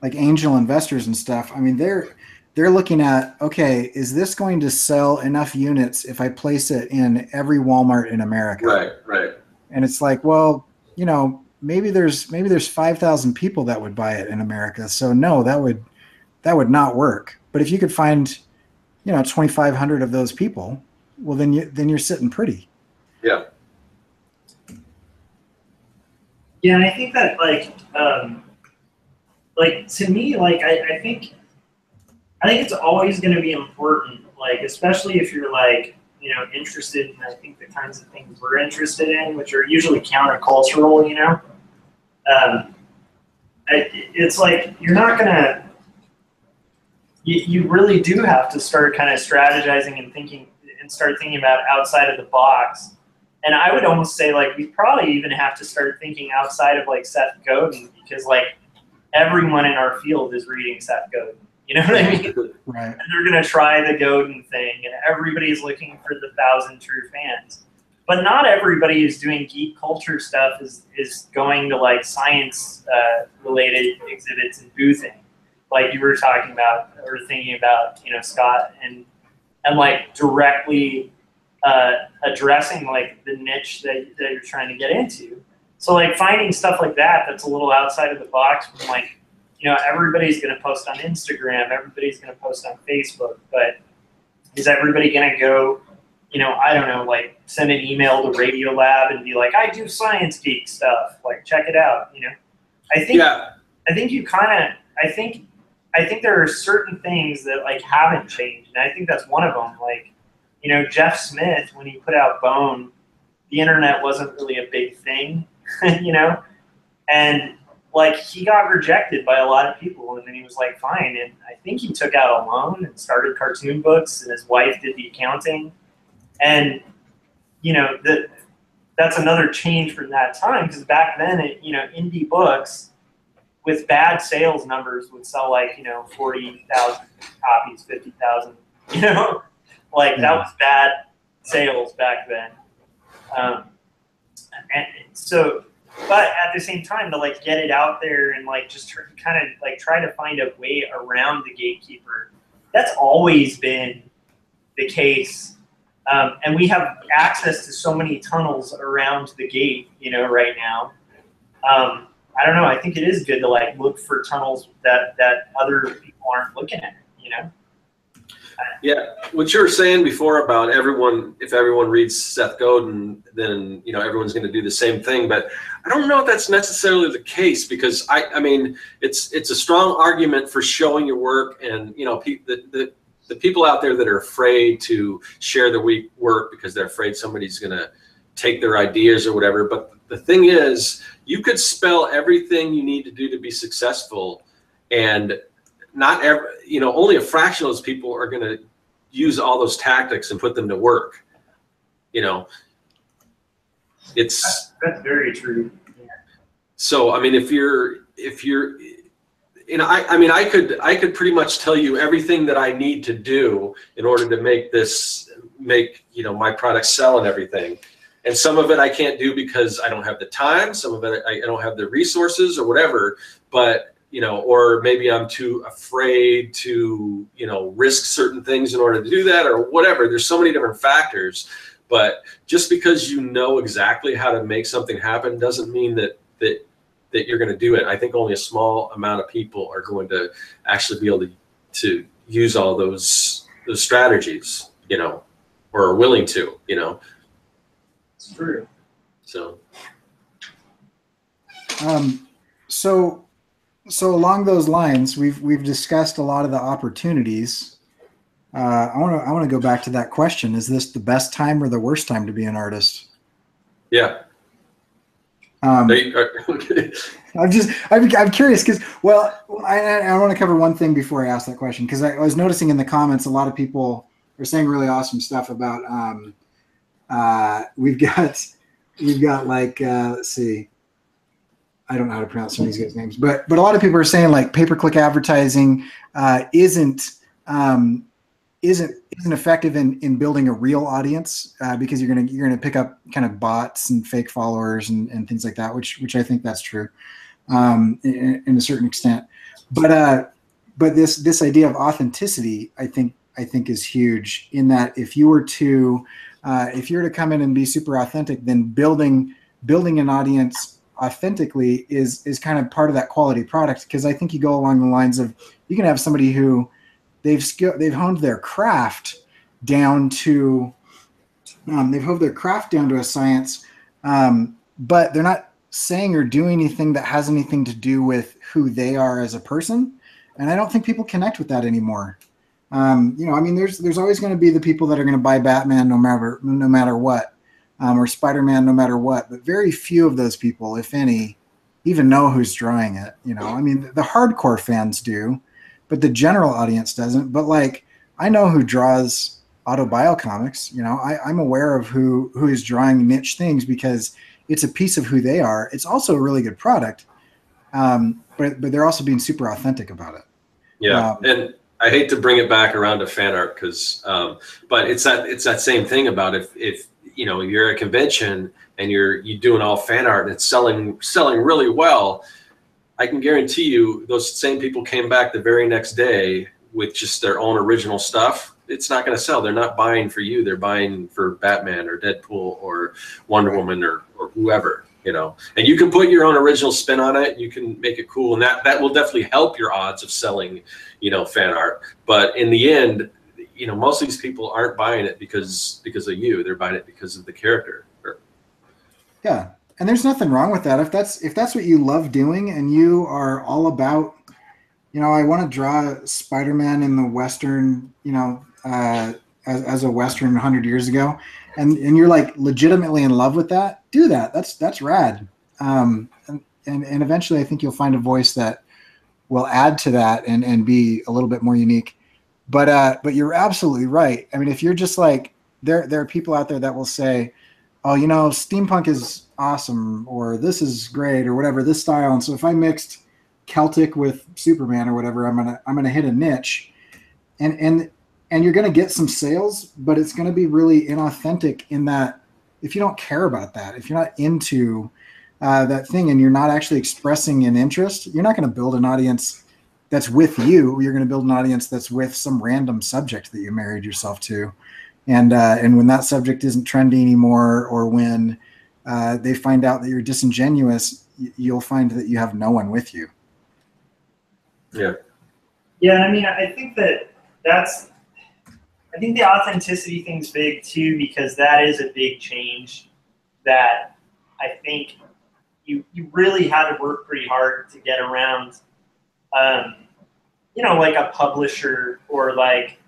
like angel investors and stuff, I mean, they're looking at, okay, is this going to sell enough units if I place it in every Walmart in America? Right. And it's like, well, you know, maybe there's 5,000 people that would buy it in America. So no, that would not work. But if you could find, you know, 2,500 of those people, well, then you're sitting pretty. Yeah. Yeah, and I think that like to me, like I think it's always going to be important, like especially if you're like, you know, interested in, I think, the kinds of things we're interested in, which are usually countercultural, you know. It's like you're not gonna. You really do have to start kind of strategizing and start thinking about outside of the box. And I would almost say, like, we probably even have to start thinking outside of like Seth Godin, because like everyone in our field is reading Seth Godin. You know what I mean? Right. And they're gonna try the Godin thing, and everybody's looking for the 1,000 true fans. But not everybody who's doing geek culture stuff is going to like science related exhibits and boothing, like you were talking about or thinking about, you know, Scott, and like directly addressing like the niche that you're trying to get into. So like finding stuff like that's a little outside of the box from like, you know, everybody's going to post on Instagram, everybody's going to post on Facebook, but is everybody going to go, you know, I don't know, like send an email to Radiolab and be like, I do science geek stuff, like check it out, you know? I think there are certain things that like haven't changed, and I think that's one of them. Like, you know, Jeff Smith, when he put out Bone, the internet wasn't really a big thing, you know? And like he got rejected by a lot of people, and then he was like, fine. And I think he took out a loan and started cartoon books, and his wife did the accounting. And, you know, that's another change from that time, because back then, you know, indie books with bad sales numbers would sell like, you know, 40,000 copies, 50,000, you know? Like that was bad sales back then. And so, but at the same time, to like get it out there and like just kind of like try to find a way around the gatekeeper, that's always been the case. And we have access to so many tunnels around the gate, you know, right now. I don't know. I think it is good to like look for tunnels that other people aren't looking at, you know? Yeah, what you were saying before about if everyone reads Seth Godin, then everyone's going to do the same thing. But I don't know if that's necessarily the case, because I mean it's a strong argument for showing your work, and the people out there that are afraid to share their work because they're afraid somebody's going to take their ideas or whatever. But the thing is, you could spell everything you need to do to be successful, and only a fraction of those people are going to use all those tactics and put them to work. That's very true. Yeah. So I mean, if you're, I could pretty much tell you everything that I need to do in order to make my product sell and everything. And some of it I can't do because I don't have the time. Some of it I don't have the resources or whatever. But or maybe I'm too afraid to, risk certain things in order to do that, or whatever. There's so many different factors. But just because you know exactly how to make something happen doesn't mean that you're going to do it. I think only a small amount of people are going to actually be able to use all those strategies, or are willing to, It's true. So. So along those lines, we've discussed a lot of the opportunities. I want to go back to that question. Is this the best time or the worst time to be an artist? Yeah. I'm curious because, I want to cover one thing before I ask that question, because I was noticing in the comments a lot of people are saying really awesome stuff about we've got like let's see, I don't know how to pronounce some of these guys' names, but a lot of people are saying like pay-per-click advertising isn't effective in building a real audience, because you're gonna pick up kind of bots and fake followers and things like that, which I think that's true in a certain extent. But this idea of authenticity, I think is huge, in that if you were to come in and be super authentic, then building an audience authentically is kind of part of that quality product. Because I think you go along the lines of, you can have somebody who they've honed their craft down to a science, but they're not saying or doing anything that has anything to do with who they are as a person. And I don't think people connect with that anymore. There's always going to be the people that are going to buy Batman no matter what, or Spider-Man no matter what. But very few of those people, if any, even know who's drawing it. The hardcore fans do, but the general audience doesn't. But like, I know who draws autobio comics. I'm aware of who is drawing niche things, because it's a piece of who they are. It's also a really good product, but they're also being super authentic about it. Yeah, and I hate to bring it back around to fan art, because, but it's that same thing about if you're at a convention and you're doing all fan art and it's selling really well, I can guarantee you those same people came back the very next day with just their own original stuff. It's not going to sell. They're not buying for you. They're buying for Batman or Deadpool or Wonder Woman or whoever, and you can put your own original spin on it. You can make it cool, and that will definitely help your odds of selling, fan art. But in the end, most of these people aren't buying it because of you. They're buying it because of the character. Yeah. And there's nothing wrong with that. If that's what you love doing, and you are all about, I want to draw Spider-Man in the Western, as a Western 100 years ago, and you're like legitimately in love with that, do that. That's rad. And eventually I think you'll find a voice that will add to that and be a little bit more unique. But you're absolutely right. If you're just like, there are people out there that will say, oh, steampunk is awesome, or this is great, or whatever, this style. And so if I mixed Celtic with Superman or whatever, I'm gonna hit a niche, and you're gonna get some sales, but it's gonna be really inauthentic, in that if you don't care about that, if you're not into that thing, and you're not actually expressing an interest, you're not gonna build an audience that's with you. You're gonna build an audience that's with some random subject that you married yourself to. And when that subject isn't trendy anymore, or when they find out that you're disingenuous, you'll find that you have no one with you. Yeah. Yeah, I think that's I think the authenticity thing's big too, because that is a big change that I think you really had to work pretty hard to get around, you know, like a publisher or like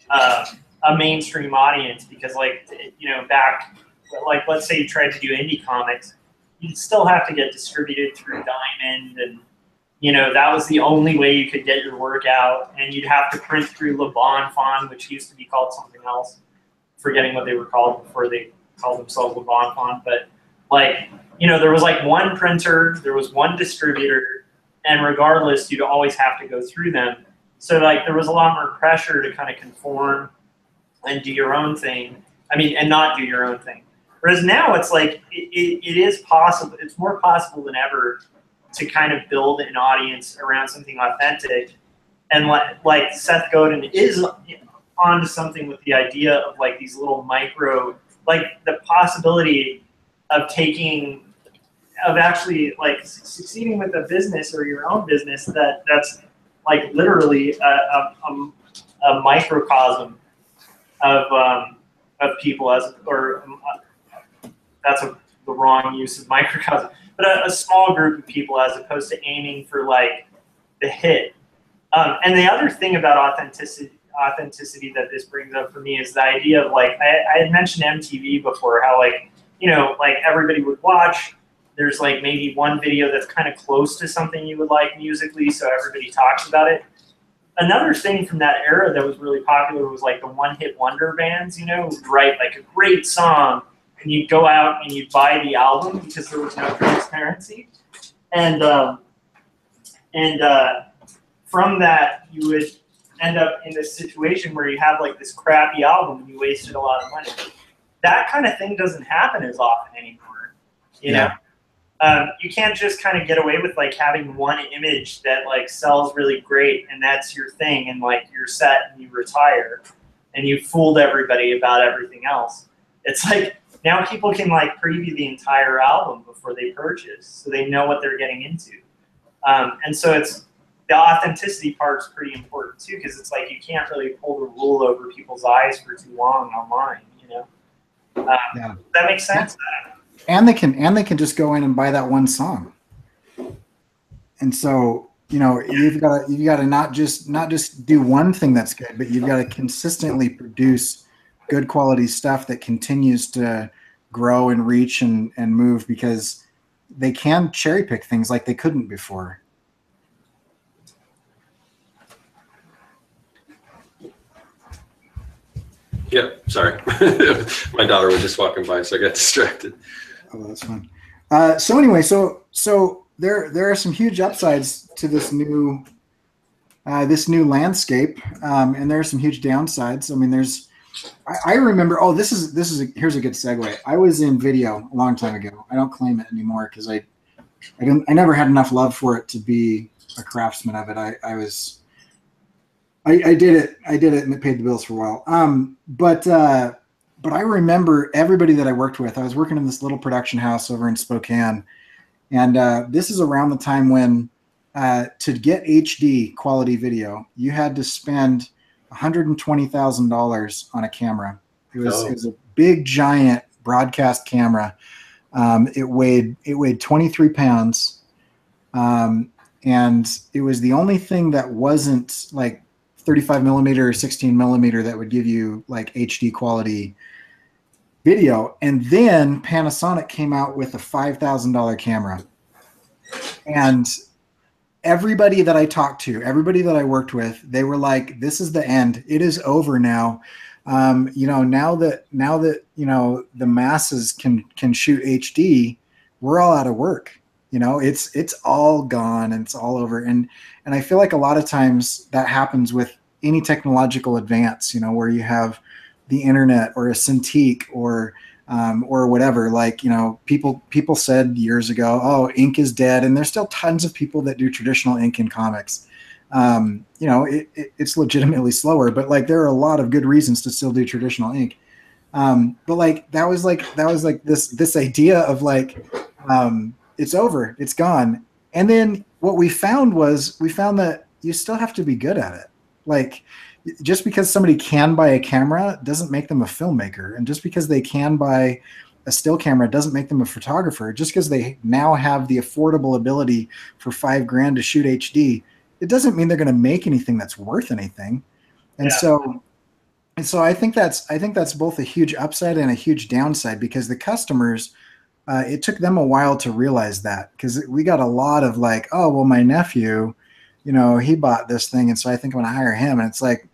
a mainstream audience, because like, you know, back, like let's say you tried to do indie comics, you'd still have to get distributed through Diamond, and you know, that was the only way you could get your work out, and you'd have to print through Le Bon Font, which used to be called something else. Forgetting what they were called before they called themselves Le Bon Font, but like, you know, there was like one printer, there was one distributor, and regardless, you'd always have to go through them. So like, there was a lot more pressure to kind of conform and do your own thing. I mean, and not do your own thing. Whereas now it's like, it is possible, it's more possible than ever to kind of build an audience around something authentic. And like Seth Godin is onto something with the idea of like these little micro, like the possibility of actually like succeeding with a business or your own business that's like literally a microcosm of people that's the wrong use of microcosm, but a small group of people as opposed to aiming for like the hit. And the other thing about authenticity that this brings up for me is the idea of like, I had mentioned MTV before, how like, you know, like everybody would watch, there's like maybe one video that's kind of close to something you would like musically, so everybody talks about it. Another thing from that era that was really popular was like the one-hit wonder bands, you know, would write like a great song, and you'd go out and you'd buy the album because there was no transparency. And from that, you would end up in this situation where you have like this crappy album and you wasted a lot of money. That kind of thing doesn't happen as often anymore, you know? You can't just kind of get away with like having one image that like sells really great and that's your thing, and like you're set and you retire and you fooled everybody about everything else. It's like, now people can like preview the entire album before they purchase, so they know what they're getting into. And so it's, the authenticity part is pretty important too, because it's like you can't really pull the wool over people's eyes for too long online, you know? Yeah. That makes sense. And they can just go in and buy that one song. And so, you know, you've got to not just do one thing that's good, but you've got to consistently produce good quality stuff that continues to grow and reach and move, because they can cherry pick things like they couldn't before. Yeah, sorry. My daughter was just walking by, so I got distracted. Oh, that's fun. So anyway, so there are some huge upsides to this new landscape, and there are some huge downsides. I mean, I remember. Oh, here's a good segue. I was in video a long time ago. I don't claim it anymore because I never had enough love for it to be a craftsman of it. I did it and it paid the bills for a while. But I remember everybody that I worked with. I was working in this little production house over in Spokane, and this is around the time when to get HD quality video, you had to spend $120,000 on a camera. It was a big, giant broadcast camera. It weighed 23 pounds, and it was the only thing that wasn't like 35 millimeter or 16 millimeter that would give you like HD quality video. And then Panasonic came out with a $5,000 camera, and everybody that I talked to, everybody that I worked with, they were like, this is the end. It is over now. You know, now that you know, the masses can shoot HD, we're all out of work. You know, it's all gone and it's all over. And I feel like a lot of times that happens with any technological advance, you know, where you have the internet or a Cintiq or whatever. Like, you know, people said years ago, oh, ink is dead, and there's still tons of people that do traditional ink in comics. You know, it's legitimately slower, but like there are a lot of good reasons to still do traditional ink. But like that was like this idea of like it's over, it's gone. And then what we found that you still have to be good at it. Like just because somebody can buy a camera doesn't make them a filmmaker, and just because they can buy a still camera doesn't make them a photographer. Just because they now have the affordable ability for $5,000 to shoot HD, it doesn't mean they're going to make anything that's worth anything. And so I think that's both a huge upside and a huge downside, because the customers, it took them a while to realize that, because we got a lot of like, oh, well, my nephew, you know, he bought this thing, and so I think I'm going to hire him. And it's like,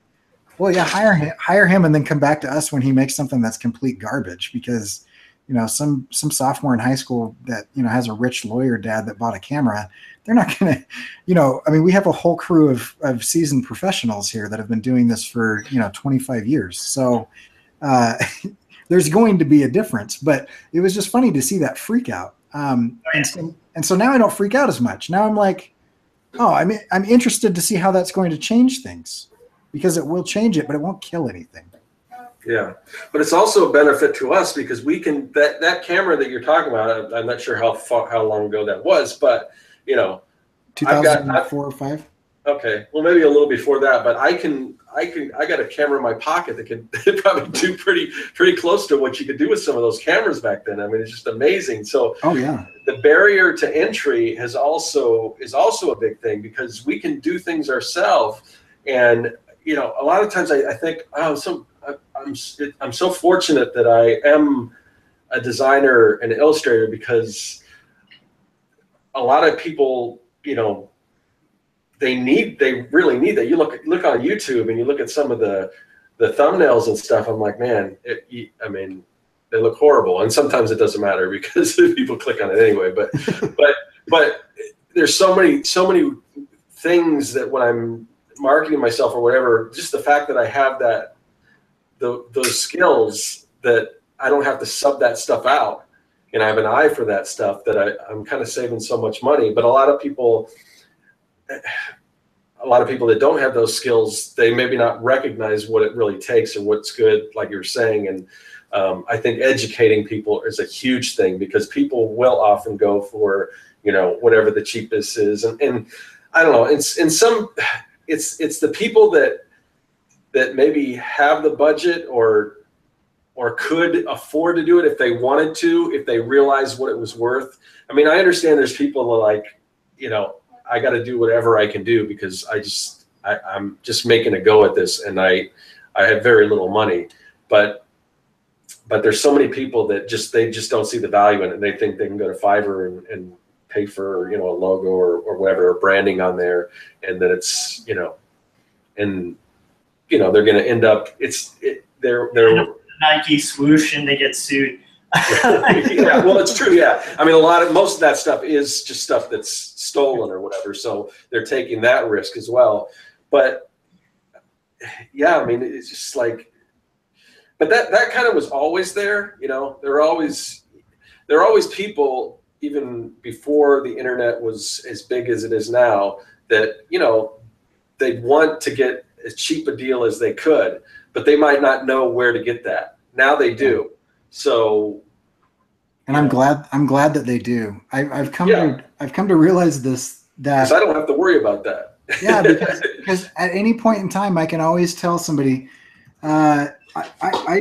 well, yeah, hire him and then come back to us when he makes something that's complete garbage, because, you know, some sophomore in high school that, you know, has a rich lawyer dad that bought a camera, they're not going to, you know, I mean, we have a whole crew of seasoned professionals here that have been doing this for, you know, 25 years. So there's going to be a difference, but it was just funny to see that freak out. And so now I don't freak out as much. Now I'm like, oh, I mean, I'm interested to see how that's going to change things, because it will change it, but it won't kill anything. Yeah, but it's also a benefit to us, because we can, that camera that you're talking about, I'm not sure how long ago that was, but, you know, 2004 or 5. Okay, well, maybe a little before that, but I got a camera in my pocket that could probably do pretty close to what you could do with some of those cameras back then. I mean, it's just amazing. So, oh yeah, the barrier to entry is also a big thing, because we can do things ourselves. And, you know, a lot of times I think, oh, I'm so fortunate that I am a designer and an illustrator, because a lot of people, you know, they really need that. You look on YouTube and you look at some of the thumbnails and stuff. I'm like, man, I mean, they look horrible, and sometimes it doesn't matter because people click on it anyway. But there's so many things that when I'm marketing myself or whatever, just the fact that I have those skills, that I don't have to sub that stuff out, and I have an eye for that stuff, that I'm kind of saving so much money. But a lot of people that don't have those skills, they maybe not recognize what it really takes or what's good, like you were saying. And I think educating people is a huge thing, because people will often go for, you know, whatever the cheapest is. And I don't know, it's the people that maybe have the budget or could afford to do it if they wanted to, if they realize what it was worth. I mean, I understand there's people that are like, you know, I got to do whatever I can do, because I'm just making a go at this, and I have very little money. But there's so many people that they just don't see the value in it. They think they can go to Fiverr and pay for, you know, a logo or whatever, or branding on there, and then it's, you know, and, you know, they're going to end up, they're Nike swoosh and they get sued. Yeah, well, it's true. Yeah, I mean, most of that stuff is just stuff that's stolen or whatever, so they're taking that risk as well. But yeah, I mean, it's just like, but that kind of was always there. You know, there are always people, even before the internet was as big as it is now, that, you know, they'd want to get as cheap a deal as they could, but they might not know where to get that. Now they do. So, and I'm glad that they do. I've come to realize this, that I don't have to worry about that. Yeah, because at any point in time, I can always tell somebody, I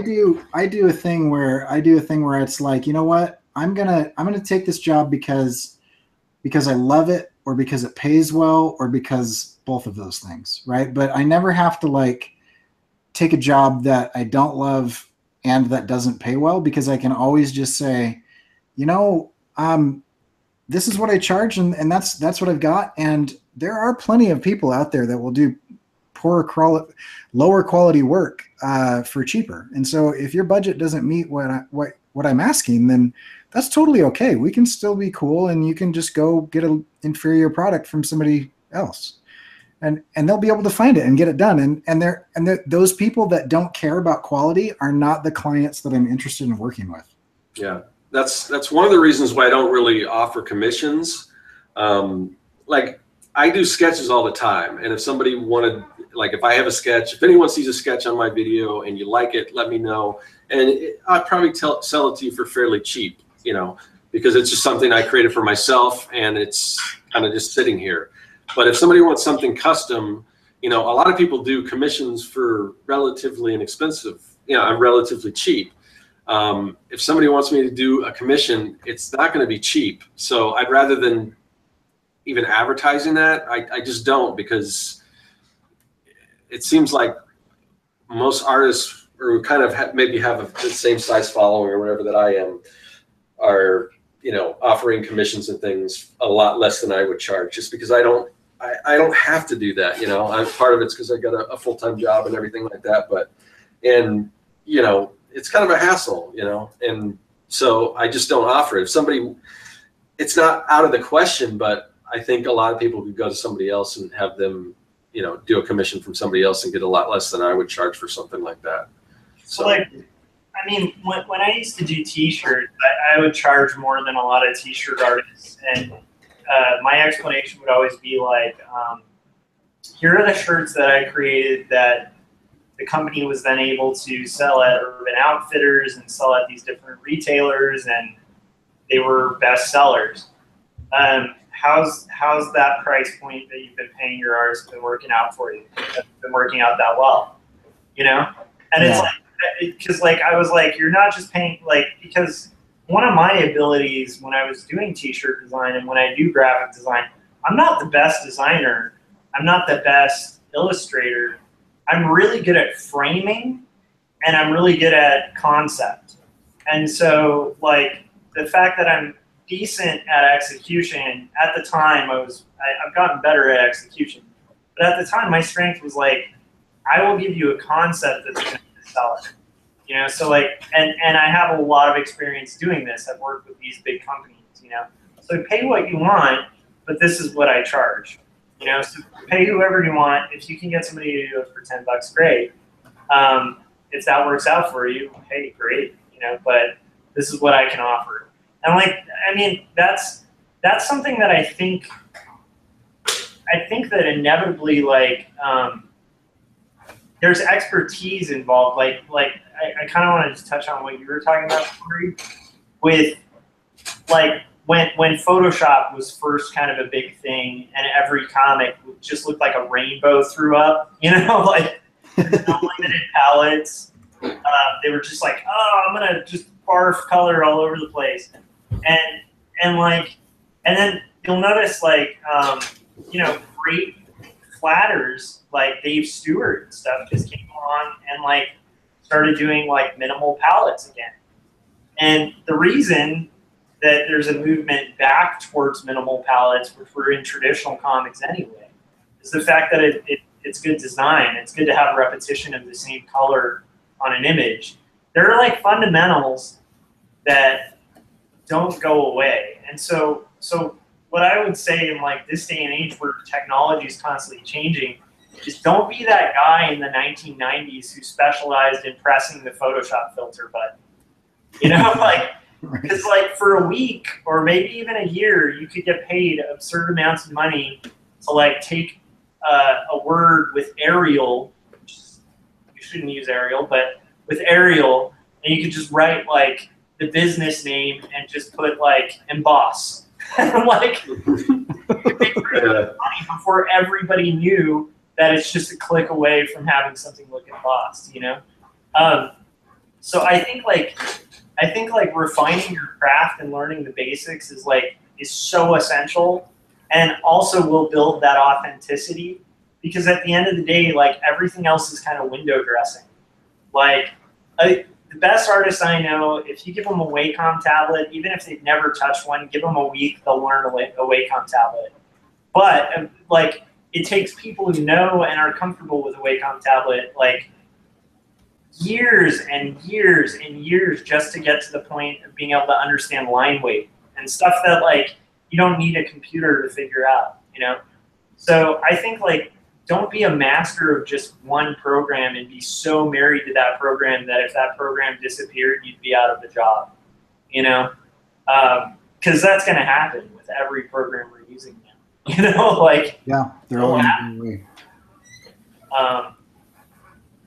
do a thing where it's like, you know what, I'm gonna take this job because I love it, or because it pays well, or because both of those things, right? But I never have to like take a job that I don't love and that doesn't pay well, because I can always just say, you know, this is what I charge, and that's what I've got. And there are plenty of people out there that will do lower quality work for cheaper. And so if your budget doesn't meet what I'm asking, then that's totally okay. We can still be cool, and you can just go get an inferior product from somebody else. And they'll be able to find it and get it done. And those people that don't care about quality are not the clients that I'm interested in working with. Yeah, that's one of the reasons why I don't really offer commissions. Like, I do sketches all the time, and if somebody wanted, like, if I have a sketch, if anyone sees a sketch on my video and you like it, let me know, and I'd probably sell it to you for fairly cheap, you know, because it's just something I created for myself, and it's kind of just sitting here. But if somebody wants something custom, you know, a lot of people do commissions for relatively inexpensive. You know, I'm relatively cheap. If somebody wants me to do a commission, it's not going to be cheap. So I'd rather than even advertising that, I just don't, because it seems like most artists, or kind of maybe have the same size following or whatever that I am, are, you know, offering commissions and things a lot less than I would charge, just because I don't have to do that. You know, part of it's because I got a full-time job and everything like that. But, and, you know, it's kind of a hassle, you know, and so I just don't offer it. If somebody, it's not out of the question, but I think a lot of people could go to somebody else and have them, you know, do a commission from somebody else and get a lot less than I would charge for something like that. So, like, I mean, when I used to do T-shirts, I would charge more than a lot of T-shirt artists, and my explanation would always be like, here are the shirts that I created that the company was then able to sell at Urban Outfitters and sell at these different retailers, and they were best sellers. How's that price point that you've been paying your artists been working out for you? It's been working out that well, you know? And it's like, because like I was like, you're not just paying, like, because one of my abilities when I was doing T-shirt design and when I do graphic design, I'm not the best designer. I'm not the best illustrator. I'm really good at framing, and I'm really good at concept. And so, like, the fact that I'm decent at execution, at the time I've gotten better at execution, but at the time my strength was like, I will give you a concept that's going to sell it. You know, so like, and I have a lot of experience doing this. I've worked with these big companies, you know, so pay what you want, but this is what I charge. You know, so pay whoever you want. If you can get somebody to do it for $10, great. If that works out for you, hey, great. You know, but this is what I can offer. And like, I mean, that's something that I think that inevitably, like, there's expertise involved. Like I kind of want to just touch on what you were talking about, Cory, with like when Photoshop was first kind of a big thing, and every comic just looked like a rainbow threw up. You know, like unlimited palettes. They were just like, oh, I'm gonna just barf color all over the place, and then you'll notice like you know, great flatters like Dave Stewart and stuff just came on and like started doing like minimal palettes again. And the reason that there's a movement back towards minimal palettes, which were in traditional comics anyway, is the fact that it's good design. It's good to have a repetition of the same color on an image. There are like fundamentals that don't go away. And so what I would say in like this day and age where technology is constantly changing is don't be that guy in the 1990s who specialized in pressing the Photoshop filter button. You know, like, because like for a week or maybe even a year, you could get paid absurd amounts of money to like take a word with Arial, which is, you shouldn't use Arial, but with Arial, and you could just write like the business name and just put like emboss. Like, you could make pretty good money before everybody knew that it's just a click away from having something look embossed, you know? So I think like refining your craft and learning the basics is so essential, and also will build that authenticity, because at the end of the day, like everything else is kind of window dressing. Like the best artists I know, if you give them a Wacom tablet, even if they've never touched one, give them a week, they'll learn a Wacom tablet. But like it takes people who know and are comfortable with a Wacom tablet like years and years and years just to get to the point of being able to understand line weight and stuff that like you don't need a computer to figure out, you know? So I think like don't be a master of just one program and be so married to that program that if that program disappeared, you'd be out of the job, you know? Because that's going to happen with every program we're using now, you know? Like, yeah, they're all in the way.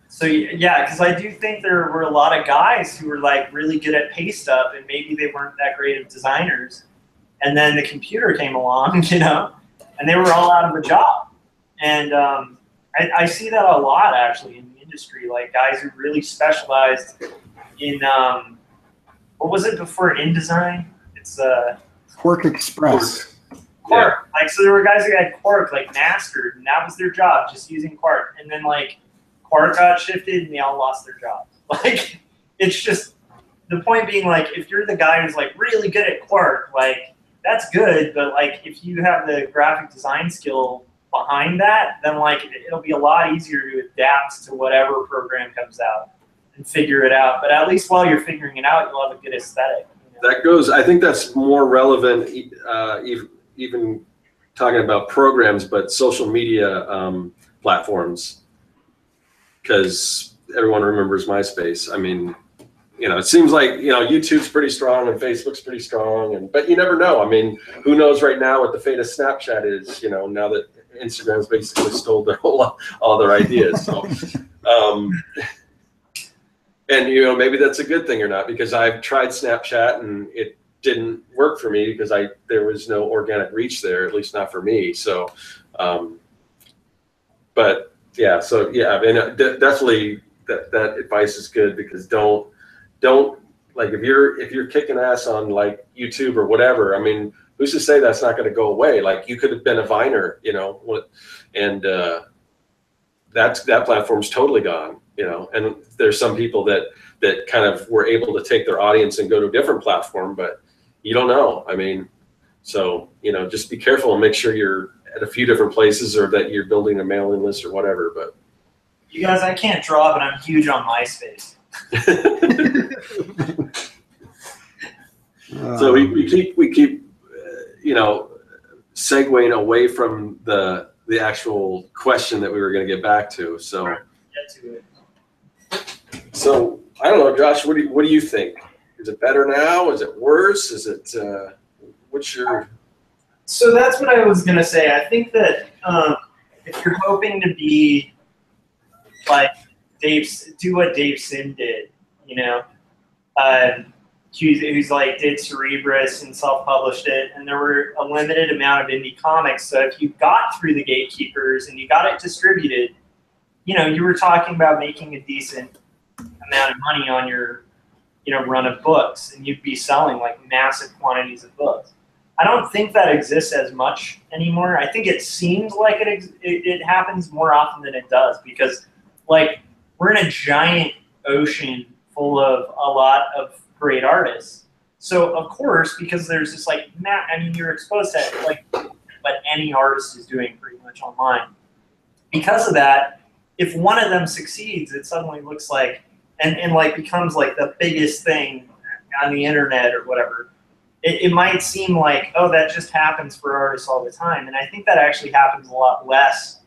So yeah, because I do think there were a lot of guys who were like really good at paste up, and maybe they weren't that great of designers. And then the computer came along, you know, and they were all out of a job. And I I see that a lot actually in the industry, like guys who really specialized in what was it before InDesign? It's Quark Express. Quark. Like, so there were guys who had Quark like mastered, and that was their job, just using Quark. And then like Quark got shifted, and they all lost their jobs. Like, it's just the point being, like, if you're the guy who's like really good at Quark, like that's good, but like if you have the graphic design skill behind that, then like it'll be a lot easier to adapt to whatever program comes out and figure it out. But at least while you're figuring it out, you'll have a good aesthetic. You know? That goes. I think that's more relevant, even talking about programs, but social media platforms, because everyone remembers MySpace. I mean, you know, it seems like, you know, YouTube's pretty strong and Facebook's pretty strong, but you never know. I mean, who knows right now what the fate of Snapchat is? You know, now that Instagram's basically stole their all their ideas. So, and you know, maybe that's a good thing or not, because I've tried Snapchat and it didn't work for me because there was no organic reach there, at least not for me. So, but yeah, so yeah, I mean, definitely that advice is good, because don't like, if you're kicking ass on like YouTube or whatever, I mean, who's to say that's not going to go away? Like, you could have been a Viner, you know, and that platform's totally gone, you know. And there's some people that kind of were able to take their audience and go to a different platform, but you don't know. I mean, so, you know, just be careful and make sure you're at a few different places, or that you're building a mailing list or whatever. But you guys, I can't draw, but I'm huge on MySpace. So we keep you know, segueing away from the actual question that we were going to get back to. So Get to it. So I don't know, Josh. What do you think? Is it better now? Is it worse? Is it what's your? So that's what I was gonna say. I think that if you're hoping to be like do what Dave Sim did, you know, who's like did Cerebrus and self-published it, and there were a limited amount of indie comics. So if you got through the Gatekeepers and you got it distributed, you know, you were talking about making a decent amount of money on your, you know, run of books, and you'd be selling like massive quantities of books. I don't think that exists as much anymore. I think it seems like it happens more often than it does, because like we're in a giant ocean full of a lot of great artists. So of course, because there's this like, I mean, you're exposed to like what any artist is doing pretty much online. Because of that, if one of them succeeds, it suddenly looks like, and like becomes like the biggest thing on the internet or whatever. It might seem like, oh, that just happens for artists all the time. And I think that actually happens a lot less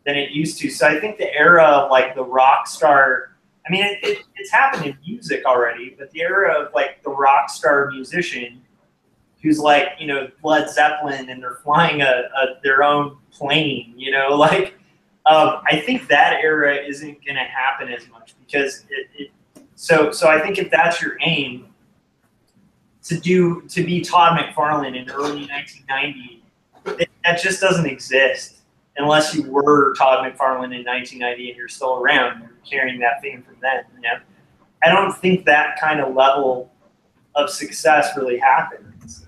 than it used to. So I think the era of like the rock star, I mean, it's happened in music already, but the era of like the rock star musician who's like, you know, Led Zeppelin, and they're flying their own plane, you know, like, I think that era isn't going to happen as much, because so I think if that's your aim, to be Todd McFarlane in early 1990, that just doesn't exist unless you were Todd McFarlane in 1990 and you're still around, you're carrying that fame from then. You know, I don't think that kind of level of success really happens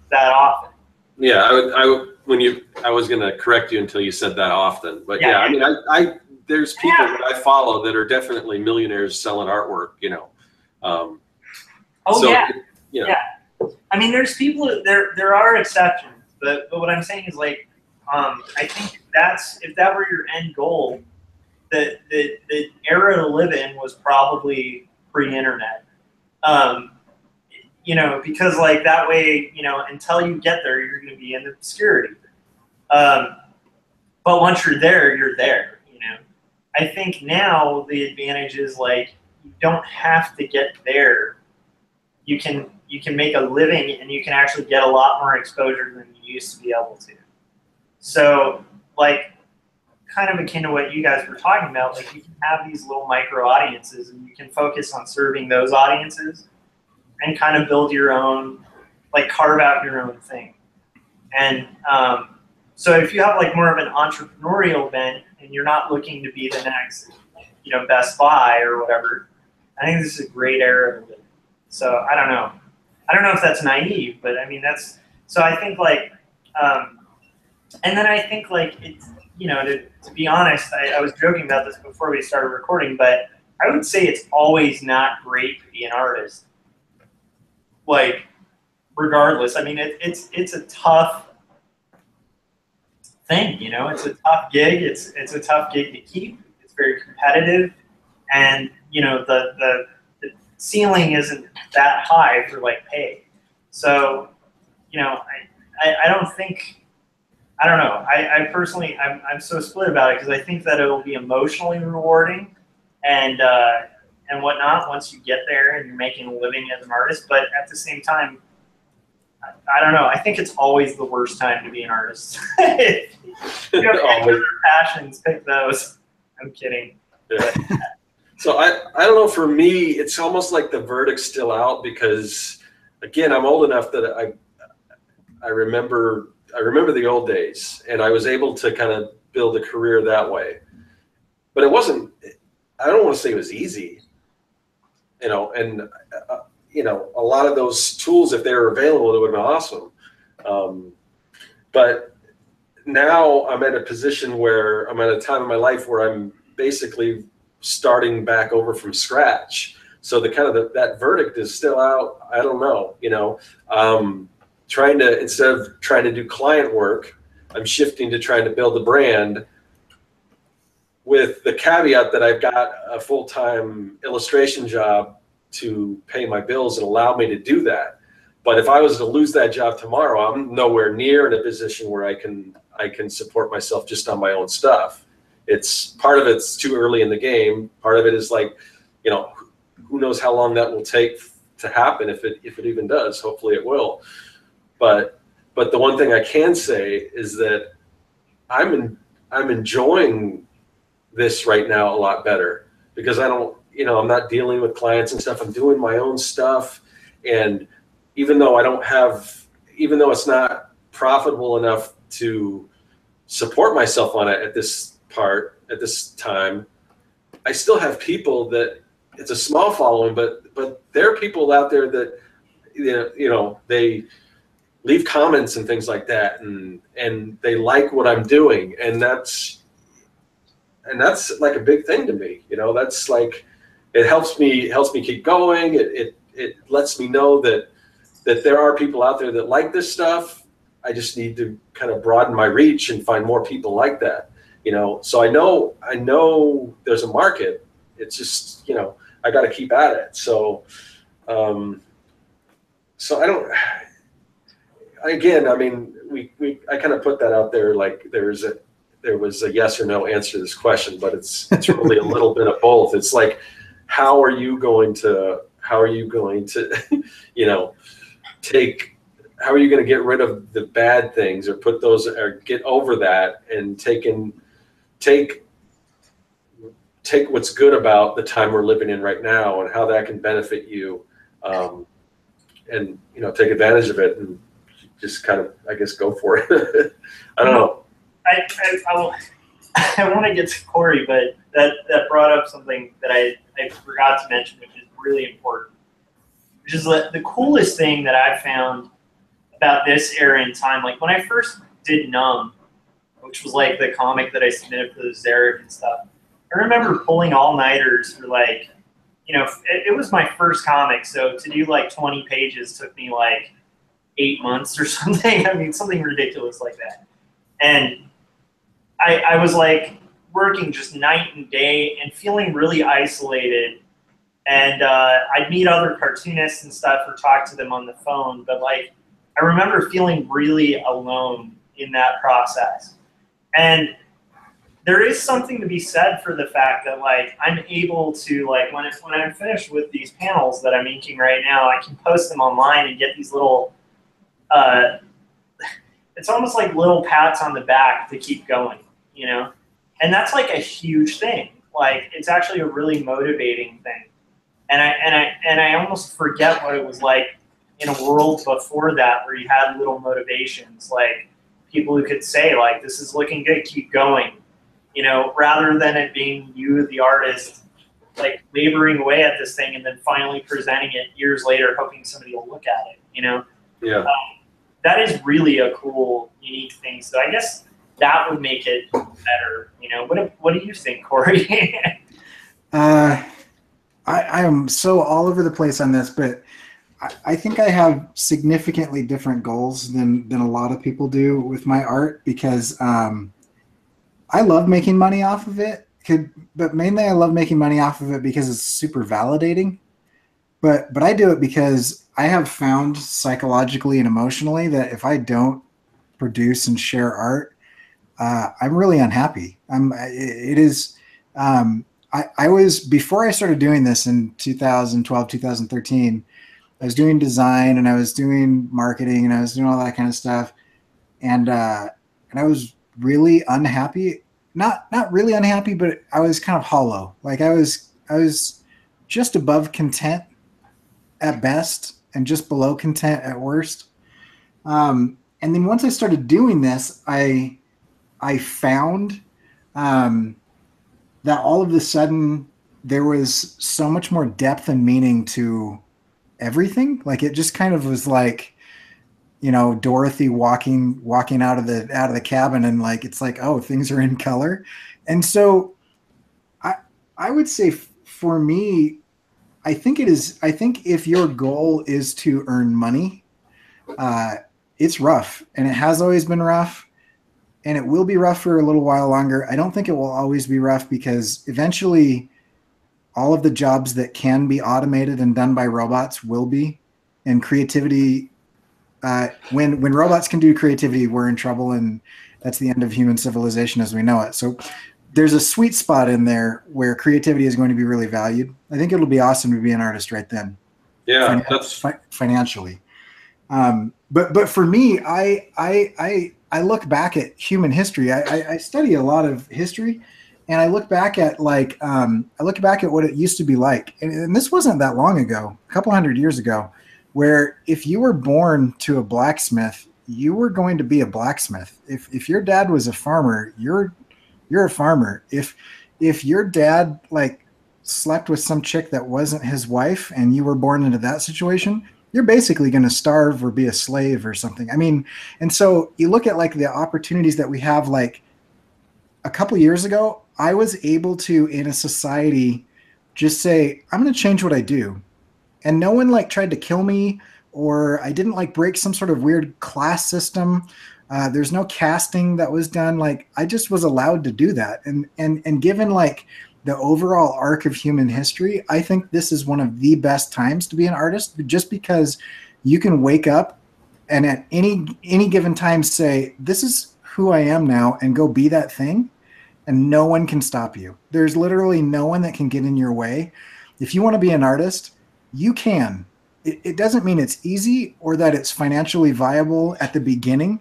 that often. Yeah, I was going to correct you until you said that often, but yeah, I mean, there's people that I follow that are definitely millionaires selling artwork, you know. Yeah. I mean, there's people. There are exceptions, but what I'm saying is like, I think if that were your end goal, the era to live in was probably pre-internet. You know, because like that way, you know, until you get there, you're going to be in obscurity. But once you're there, you're there. You know, I think now the advantage is like you don't have to get there. You can make a living, and you can actually get a lot more exposure than you used to be able to. So, like, kind of akin to what you guys were talking about, like you can have these little micro audiences, and you can focus on serving those audiences, and kind of build your own, like carve out your own thing. And So if you have like more of an entrepreneurial bent and you're not looking to be the next, Best Buy or whatever, I think this is a great era of it. So I don't know. I don't know if that's naive, but I mean, so I think like, and then I think like, it's, to be honest, I was joking about this before we started recording, but I would say it's always not great to be an artist. Like, regardless, I mean, it's a tough thing, it's a tough gig. It's a tough gig to keep. It's very competitive, and the ceiling isn't that high for like pay. So, I don't think. I don't know. I personally, I'm so split about it because I think that it'll be emotionally rewarding and whatnot once you get there and you're making a living as an artist. But at the same time, I don't know. I think it's always the worst time to be an artist. If you have any other passions, pick those. I'm kidding. Yeah. So I don't know. For me, it's almost like the verdict's still out because, again, I'm old enough that I remember the old days, and I was able to kind of build a career that way. But it wasn't, I don't want to say it was easy, and a lot of those tools, if they were available, it would have been awesome. But now I'm at a position where I'm at a time in my life where I'm basically starting back over from scratch. So that verdict is still out. I don't know, instead of trying to do client work, I'm shifting to trying to build a brand with the caveat that I've got a full-time illustration job to pay my bills and allow me to do that. But if I was to lose that job tomorrow, I'm nowhere near in a position where I can support myself just on my own stuff. It's part of it's too early in the game. Part of it is like, who knows how long that will take to happen, if it even does. Hopefully it will. But the one thing I can say is that I'm enjoying this right now a lot better because I'm not dealing with clients and stuff. I'm doing my own stuff, and even though it's not profitable enough to support myself on it at this time, I still have people that it's a small following, but there are people out there that they leave comments and things like that, and they like what I'm doing, and that's like a big thing to me. That's like, it helps me keep going. It lets me know that there are people out there that like this stuff. I just need to kind of broaden my reach and find more people like that. So I know there's a market. It's just, I got to keep at it. So I don't. Again, I mean, I kind of put that out there like there was a yes or no answer to this question, but it's really a little bit of both. It's like, how are you going to how are you going to get rid of the bad things, or put those, or get over that, and take what's good about the time we're living in right now and how that can benefit you, and take advantage of it, and just kind of, I guess, go for it. I don't know. I want to get to Cory, but that brought up something that I forgot to mention, which is really important. Which is the coolest thing that I've found about this era in time. Like when I first did Numb, which was like the comic that I submitted for the Zarek and stuff, I remember pulling all-nighters for like, it was my first comic, so to do like 20 pages took me like 8 months or something. I mean, something ridiculous like that. And I was like working just night and day and feeling really isolated. And I'd meet other cartoonists and stuff or talk to them on the phone. But like, I remember feeling really alone in that process. And there is something to be said for the fact that like I'm able to, like, when I'm finished with these panels that I'm inking right now, I can post them online and get these little, it's almost like little pats on the back to keep going, And that's like a huge thing. Like, it's actually a really motivating thing. And I almost forget what it was like in a world before that, where you had little motivations, like people who could say, like, this is looking good, keep going, you know, rather than it being you, the artist, like laboring away at this thing and then finally presenting it years later, hoping somebody will look at it, you know? Yeah. That is really a cool, unique thing. So I guess that would make it better, you know? What do you think, Cory? I am so all over the place on this, but I think I have significantly different goals than a lot of people do with my art, because I love making money off of it. But mainly I love making money off of it because it's super validating. But I do it because I have found psychologically and emotionally that if I don't produce and share art, I'm really unhappy. I was, before I started doing this in 2012, 2013, I was doing design and I was doing marketing and I was doing all that kind of stuff. And I was really unhappy. Not really unhappy, but I was kind of hollow. Like I was just above content at best and just below content at worst. And then once I started doing this, I found that all of a sudden there was so much more depth and meaning to everything. Like it just kind of was like, you know, Dorothy walking out of the cabin, and like it's like, oh, things are in color. And so I would say for me, I think if your goal is to earn money, it's rough, and it has always been rough, and it will be rough for a little while longer. I don't think it will always be rough, because eventually all of the jobs that can be automated and done by robots will be, and creativity, when robots can do creativity, we're in trouble, and that's the end of human civilization as we know it. So there's a sweet spot in there where creativity is going to be really valued. I think it'll be awesome to be an artist right then. Yeah, financially. But for me, I look back at human history. I study a lot of history, and I look back at what it used to be like. And this wasn't that long ago, a couple hundred years ago, where if you were born to a blacksmith, you were going to be a blacksmith. If your dad was a farmer, you're a farmer. If your dad like slept with some chick that wasn't his wife and you were born into that situation, you're basically going to starve or be a slave or something. I mean, and so you look at like the opportunities that we have. Like a couple years ago, I was able to, in a society, just say, I'm going to change what I do. And no one like tried to kill me, or I didn't like break some sort of weird class system. There's no casting that was done. Like I just was allowed to do that. And given like the overall arc of human history, I think this is one of the best times to be an artist, just because you can wake up and at any given time say, this is who I am now, and go be that thing. And no one can stop you. There's literally no one that can get in your way. If you want to be an artist, you can. It doesn't mean it's easy or that it's financially viable at the beginning,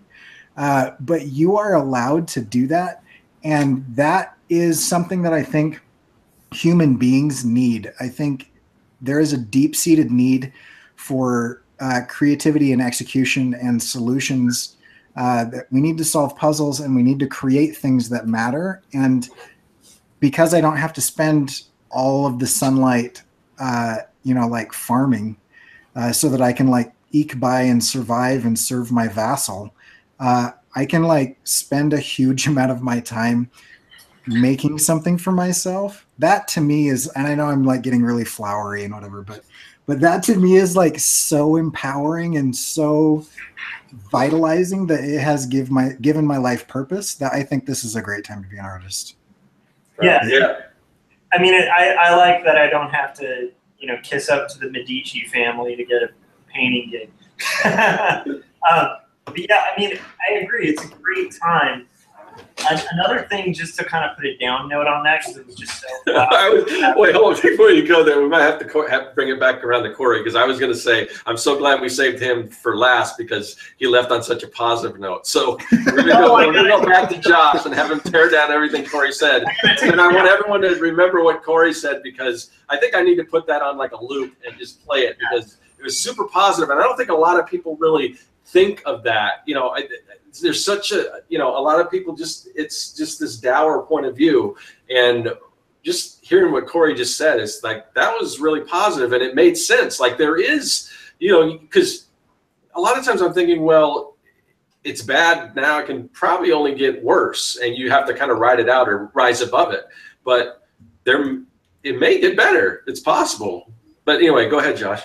but you are allowed to do that. And that is something that I think human beings need. I think there is a deep-seated need for creativity and execution and solutions, that we need to solve puzzles and we need to create things that matter. And because I don't have to spend all of the sunlight like farming, so that I can like eke by and survive and serve my vassal. I can like spend a huge amount of my time making something for myself. That to me is, and I know I'm like getting really flowery and whatever, but that to me is like so empowering and so vitalizing that it has given my life purpose, that I think this is a great time to be an artist. Yeah. I mean, I like that I don't have to, kiss up to the Medici family to get a painting gig. But yeah, I mean, I agree. It's a great time. Another thing, just to kind of put a down note on that, because it was just so wait, hold on. Before you go there, we might have to bring it back around to Cory, because I was going to say, I'm so glad we saved him for last, because he left on such a positive note. So we're going to go back to Josh and have him tear down everything Cory said. And I want everyone to remember what Cory said, because I think I need to put that on like a loop and just play it, because it was super positive. And I don't think a lot of people really think of that. You know, there's such a, you know, a lot of people just, it's just this dour point of view. And just hearing what Cory just said is like, that was really positive and it made sense. Like there is, you know, because a lot of times I'm thinking, well, it's bad now, it can probably only get worse and you have to kind of ride it out or rise above it. But it may get better. It's possible. But anyway, go ahead, Josh.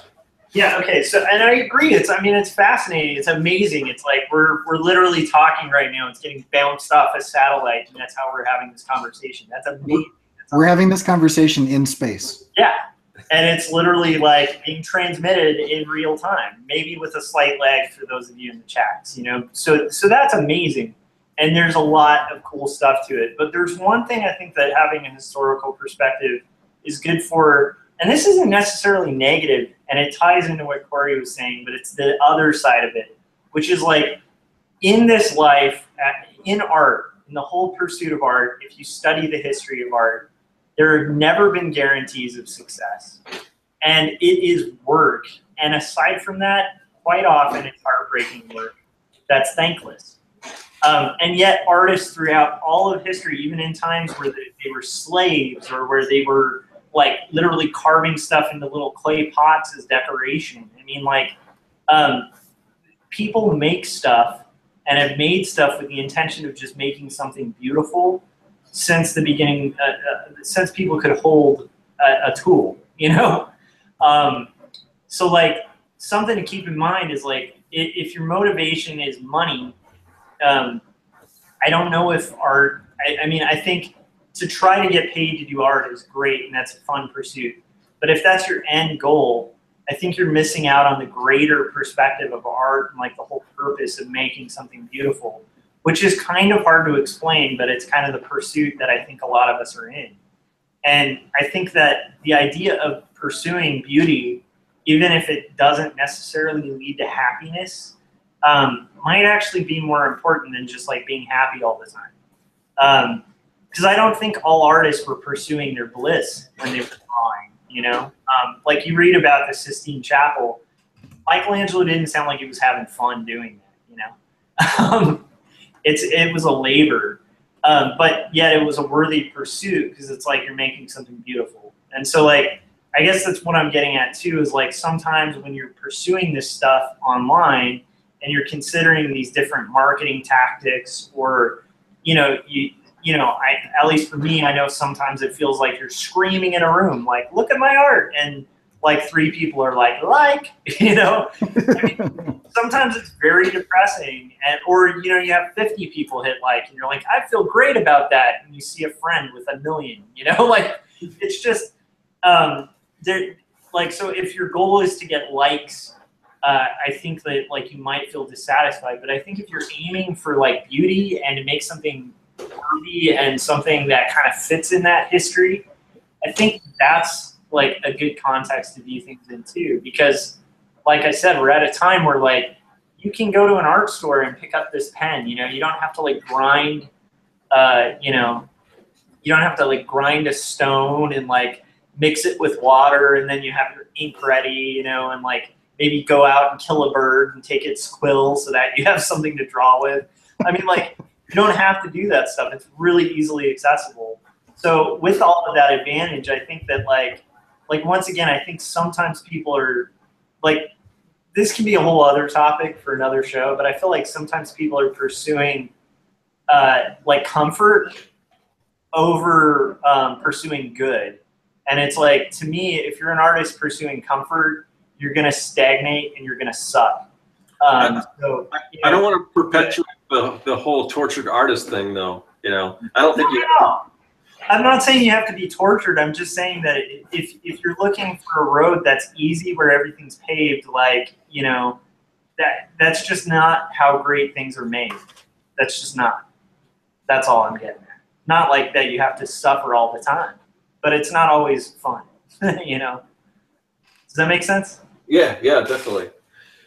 Yeah, okay, so, and I agree, it's fascinating, it's amazing, it's like we're literally talking right now, it's getting bounced off a satellite, and that's how we're having this conversation. That's amazing. We're having this conversation in space. Yeah, and it's literally like being transmitted in real time, maybe with a slight lag for those of you in the chats, you know, so that's amazing, and there's a lot of cool stuff to it, but there's one thing I think that having a historical perspective is good for, and this isn't necessarily negative, and it ties into what Cory was saying, but it's the other side of it, which is like, in this life, in art, in the whole pursuit of art, if you study the history of art, there have never been guarantees of success. And it is work. And aside from that, quite often it's heartbreaking work that's thankless. And yet artists throughout all of history, even in times where they were slaves or where they were like literally carving stuff into little clay pots as decoration. I mean, like, people make stuff and have made stuff with the intention of just making something beautiful since the beginning, since people could hold a tool, you know? So like, something to keep in mind is like, if your motivation is money, I don't know if art, I mean, I think to try to get paid to do art is great and that's a fun pursuit. But if that's your end goal, I think you're missing out on the greater perspective of art and like the whole purpose of making something beautiful, which is kind of hard to explain, but it's kind of the pursuit that I think a lot of us are in. And I think that the idea of pursuing beauty, even if it doesn't necessarily lead to happiness, might actually be more important than just like being happy all the time. Because I don't think all artists were pursuing their bliss when they were drawing, you know? Like you read about the Sistine Chapel, Michelangelo didn't sound like he was having fun doing that, you know? It was a labor, but yet it was a worthy pursuit because it's like you're making something beautiful. And so like, I guess that's what I'm getting at too, is like sometimes when you're pursuing this stuff online and you're considering these different marketing tactics or, you know, at least for me, I know sometimes it feels like you're screaming in a room, like, look at my art. And like 3 people are like, you know, I mean, sometimes it's very depressing. And, or, you know, you have 50 people hit like, and you're like, I feel great about that. And you see a friend with 1 million, you know, like it's just, like, so if your goal is to get likes, I think that like you might feel dissatisfied, but I think if you're aiming for like beauty and to make something worthy and something that kind of fits in that history, I think that's like a good context to view things in too, because like I said, we're at a time where like you can go to an art store and pick up this pen, you know, you don't have to like grind, you know, you don't have to like grind a stone and like mix it with water and then you have your ink ready, you know, and like maybe go out and kill a bird and take its quill so that you have something to draw with. I mean, like, you don't have to do that stuff. It's really easily accessible. So with all of that advantage, I think that like once again, I think sometimes people are like, this can be a whole other topic for another show, but I feel like sometimes people are pursuing like comfort over pursuing good. And it's like, to me, if you're an artist pursuing comfort, you're going to stagnate and you're going to suck. So, you know, I don't want to perpetuate the whole tortured artist thing, though. You know, I don't think I'm not saying you have to be tortured. I'm just saying that if you're looking for a road that's easy where everything's paved, like, you know, that's just not how great things are made. That's just not. That's all I'm getting at. Not like that you have to suffer all the time, but it's not always fun. You know. Does that make sense? Yeah, definitely.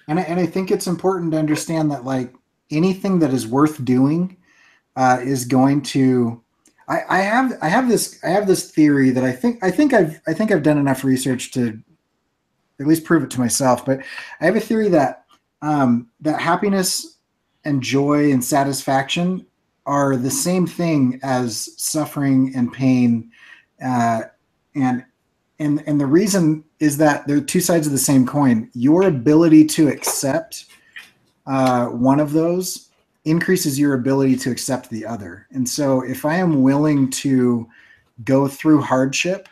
And I think it's important to understand that like anything that is worth doing is going to. I have this theory that I think I've done enough research to at least prove it to myself. But I have a theory that that happiness and joy and satisfaction are the same thing as suffering and pain. And the reason is that they're two sides of the same coin. Your ability to accept one of those increases your ability to accept the other. And so if I am willing to go through hardship,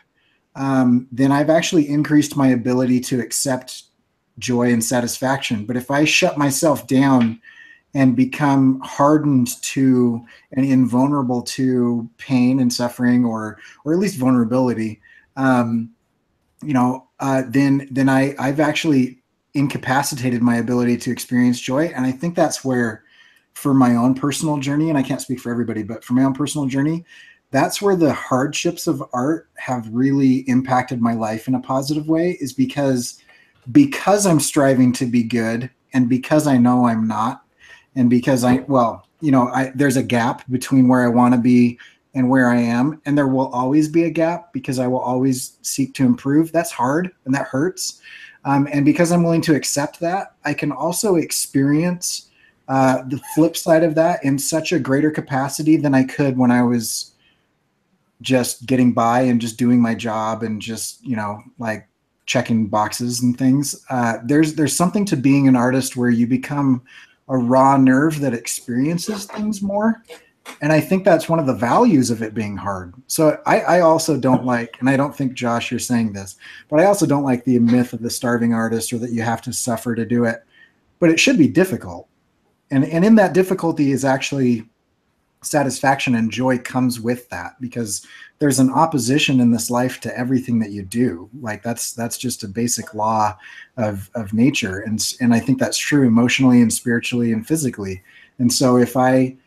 then I've actually increased my ability to accept joy and satisfaction. But if I shut myself down and become hardened to and invulnerable to pain and suffering, or at least vulnerability, then I've actually incapacitated my ability to experience joy. And I think that's where, for my own personal journey, and I can't speak for everybody, but for my own personal journey, that's where the hardships of art have really impacted my life in a positive way, is because I'm striving to be good, and because I know I'm not, and because there's a gap between where I want to be and where I am, and there will always be a gap because I will always seek to improve. That's hard and that hurts. And because I'm willing to accept that, I can also experience the flip side of that in such a greater capacity than I could when I was just getting by and just doing my job and just, like checking boxes and things. There's something to being an artist where you become a raw nerve that experiences things more. And I think that's one of the values of it being hard. So I also don't like, and I don't think, Josh, you're saying this, but I also don't like the myth of the starving artist, or that you have to suffer to do it. But it should be difficult. And in that difficulty is actually satisfaction, and joy comes with that, because there's an opposition in this life to everything that you do. Like that's just a basic law of nature. And I think that's true emotionally and spiritually and physically. And so if I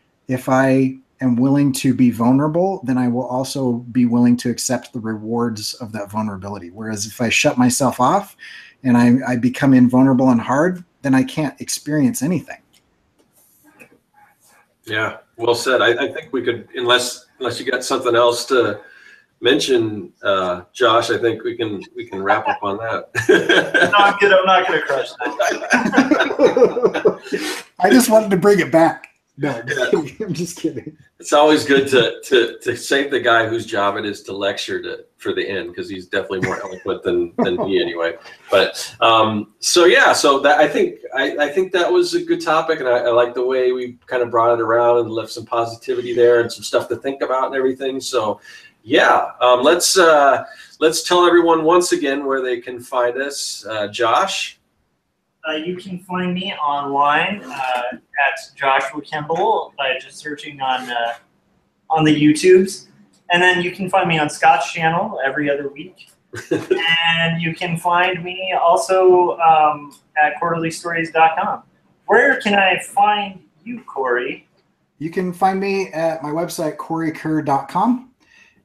am willing to be vulnerable, then I will also be willing to accept the rewards of that vulnerability. Whereas if I shut myself off and I become invulnerable and hard, then I can't experience anything. Yeah, well said. I think we could, unless you got something else to mention, Josh, I think we can wrap up on that. No, I'm good. I'm not going to crush that. I just wanted to bring it back. No, I'm just kidding. It's always good to save the guy whose job it is to lecture for the end, because he's definitely more eloquent than me anyway. But so that I think that was a good topic, and I like the way we kind of brought it around and left some positivity there and some stuff to think about and everything. So yeah, let's tell everyone once again where they can find us. Josh. You can find me online at Joshua Kemble by just searching on the YouTubes. And then you can find me on Scott's channel every other week. And you can find me also at quarterlystories.com. Where can I find you, Cory? You can find me at my website, corykerr.com.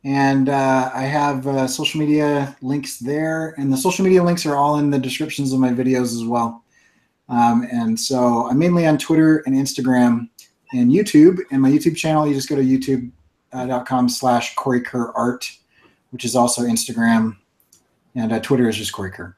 And I have social media links there. And the social media links are all in the descriptions of my videos as well. And so I'm mainly on Twitter and Instagram and YouTube. And my YouTube channel, you just go to youtube.com/CoryKerrArt, which is also Instagram. And Twitter is just Cory Kerr.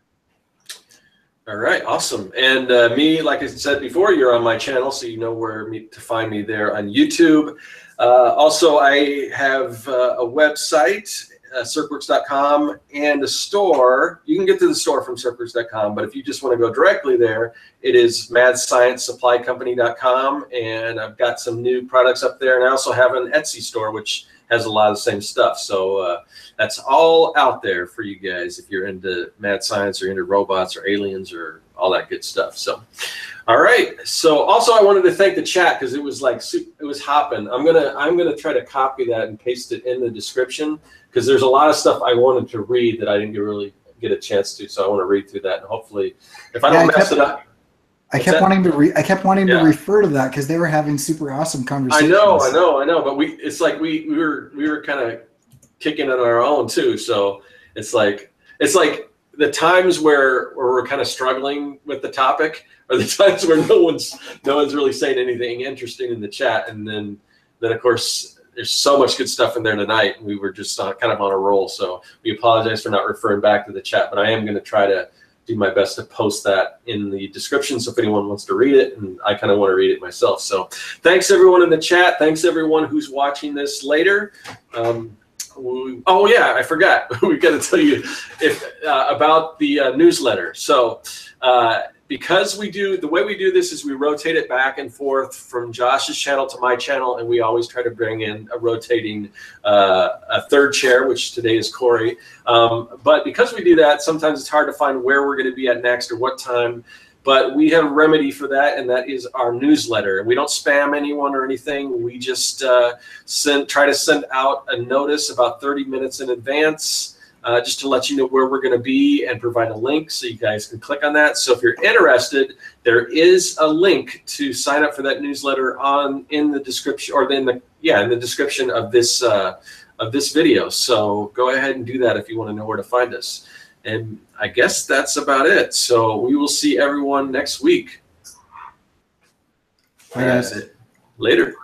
All right, awesome. And me, like I said before, you're on my channel, so you know where to find me there on YouTube. Also, I have a website, Serkworks.com, and a store. You can get to the store from Serkworks.com, but if you just want to go directly there, it is madsciencesupplycompany.com, and I've got some new products up there, and I also have an Etsy store, which has a lot of the same stuff. So that's all out there for you guys if you're into mad science or into robots or aliens or all that good stuff. So, all right. So also I wanted to thank the chat, because it was like, it was hopping. I'm gonna try to copy that and paste it in the description, because there's a lot of stuff I wanted to read that I didn't really get a chance to. So I want to read through that, and hopefully, if I don't mess it up. I kept wanting to refer to that, because they were having super awesome conversations. I know. But it's like we were kind of kicking it on our own too. So it's like the times where we're kind of struggling with the topic are the times where no one's really saying anything interesting in the chat, and then of course there's so much good stuff in there tonight, and we were just kind of on a roll. So we apologize for not referring back to the chat, but I am going to try to do my best to post that in the description. So if anyone wants to read it, and I kind of want to read it myself. So thanks everyone in the chat. Thanks everyone who's watching this later. Oh yeah, I forgot. We got to tell you about the newsletter. So because the way we do this is we rotate it back and forth from Josh's channel to my channel, and we always try to bring in a rotating a third chair, which today is Cory. But because we do that, sometimes it's hard to find where we're going to be at next or what time. But we have a remedy for that, and that is our newsletter. We don't spam anyone or anything. We just try to send out a notice about 30 minutes in advance, just to let you know where we're going to be and provide a link so you guys can click on that. So if you're interested, there is a link to sign up for that newsletter in the description, or in the description of this video. So go ahead and do that if you want to know where to find us. And I guess that's about it. So we will see everyone next week. Bye, guys. Later.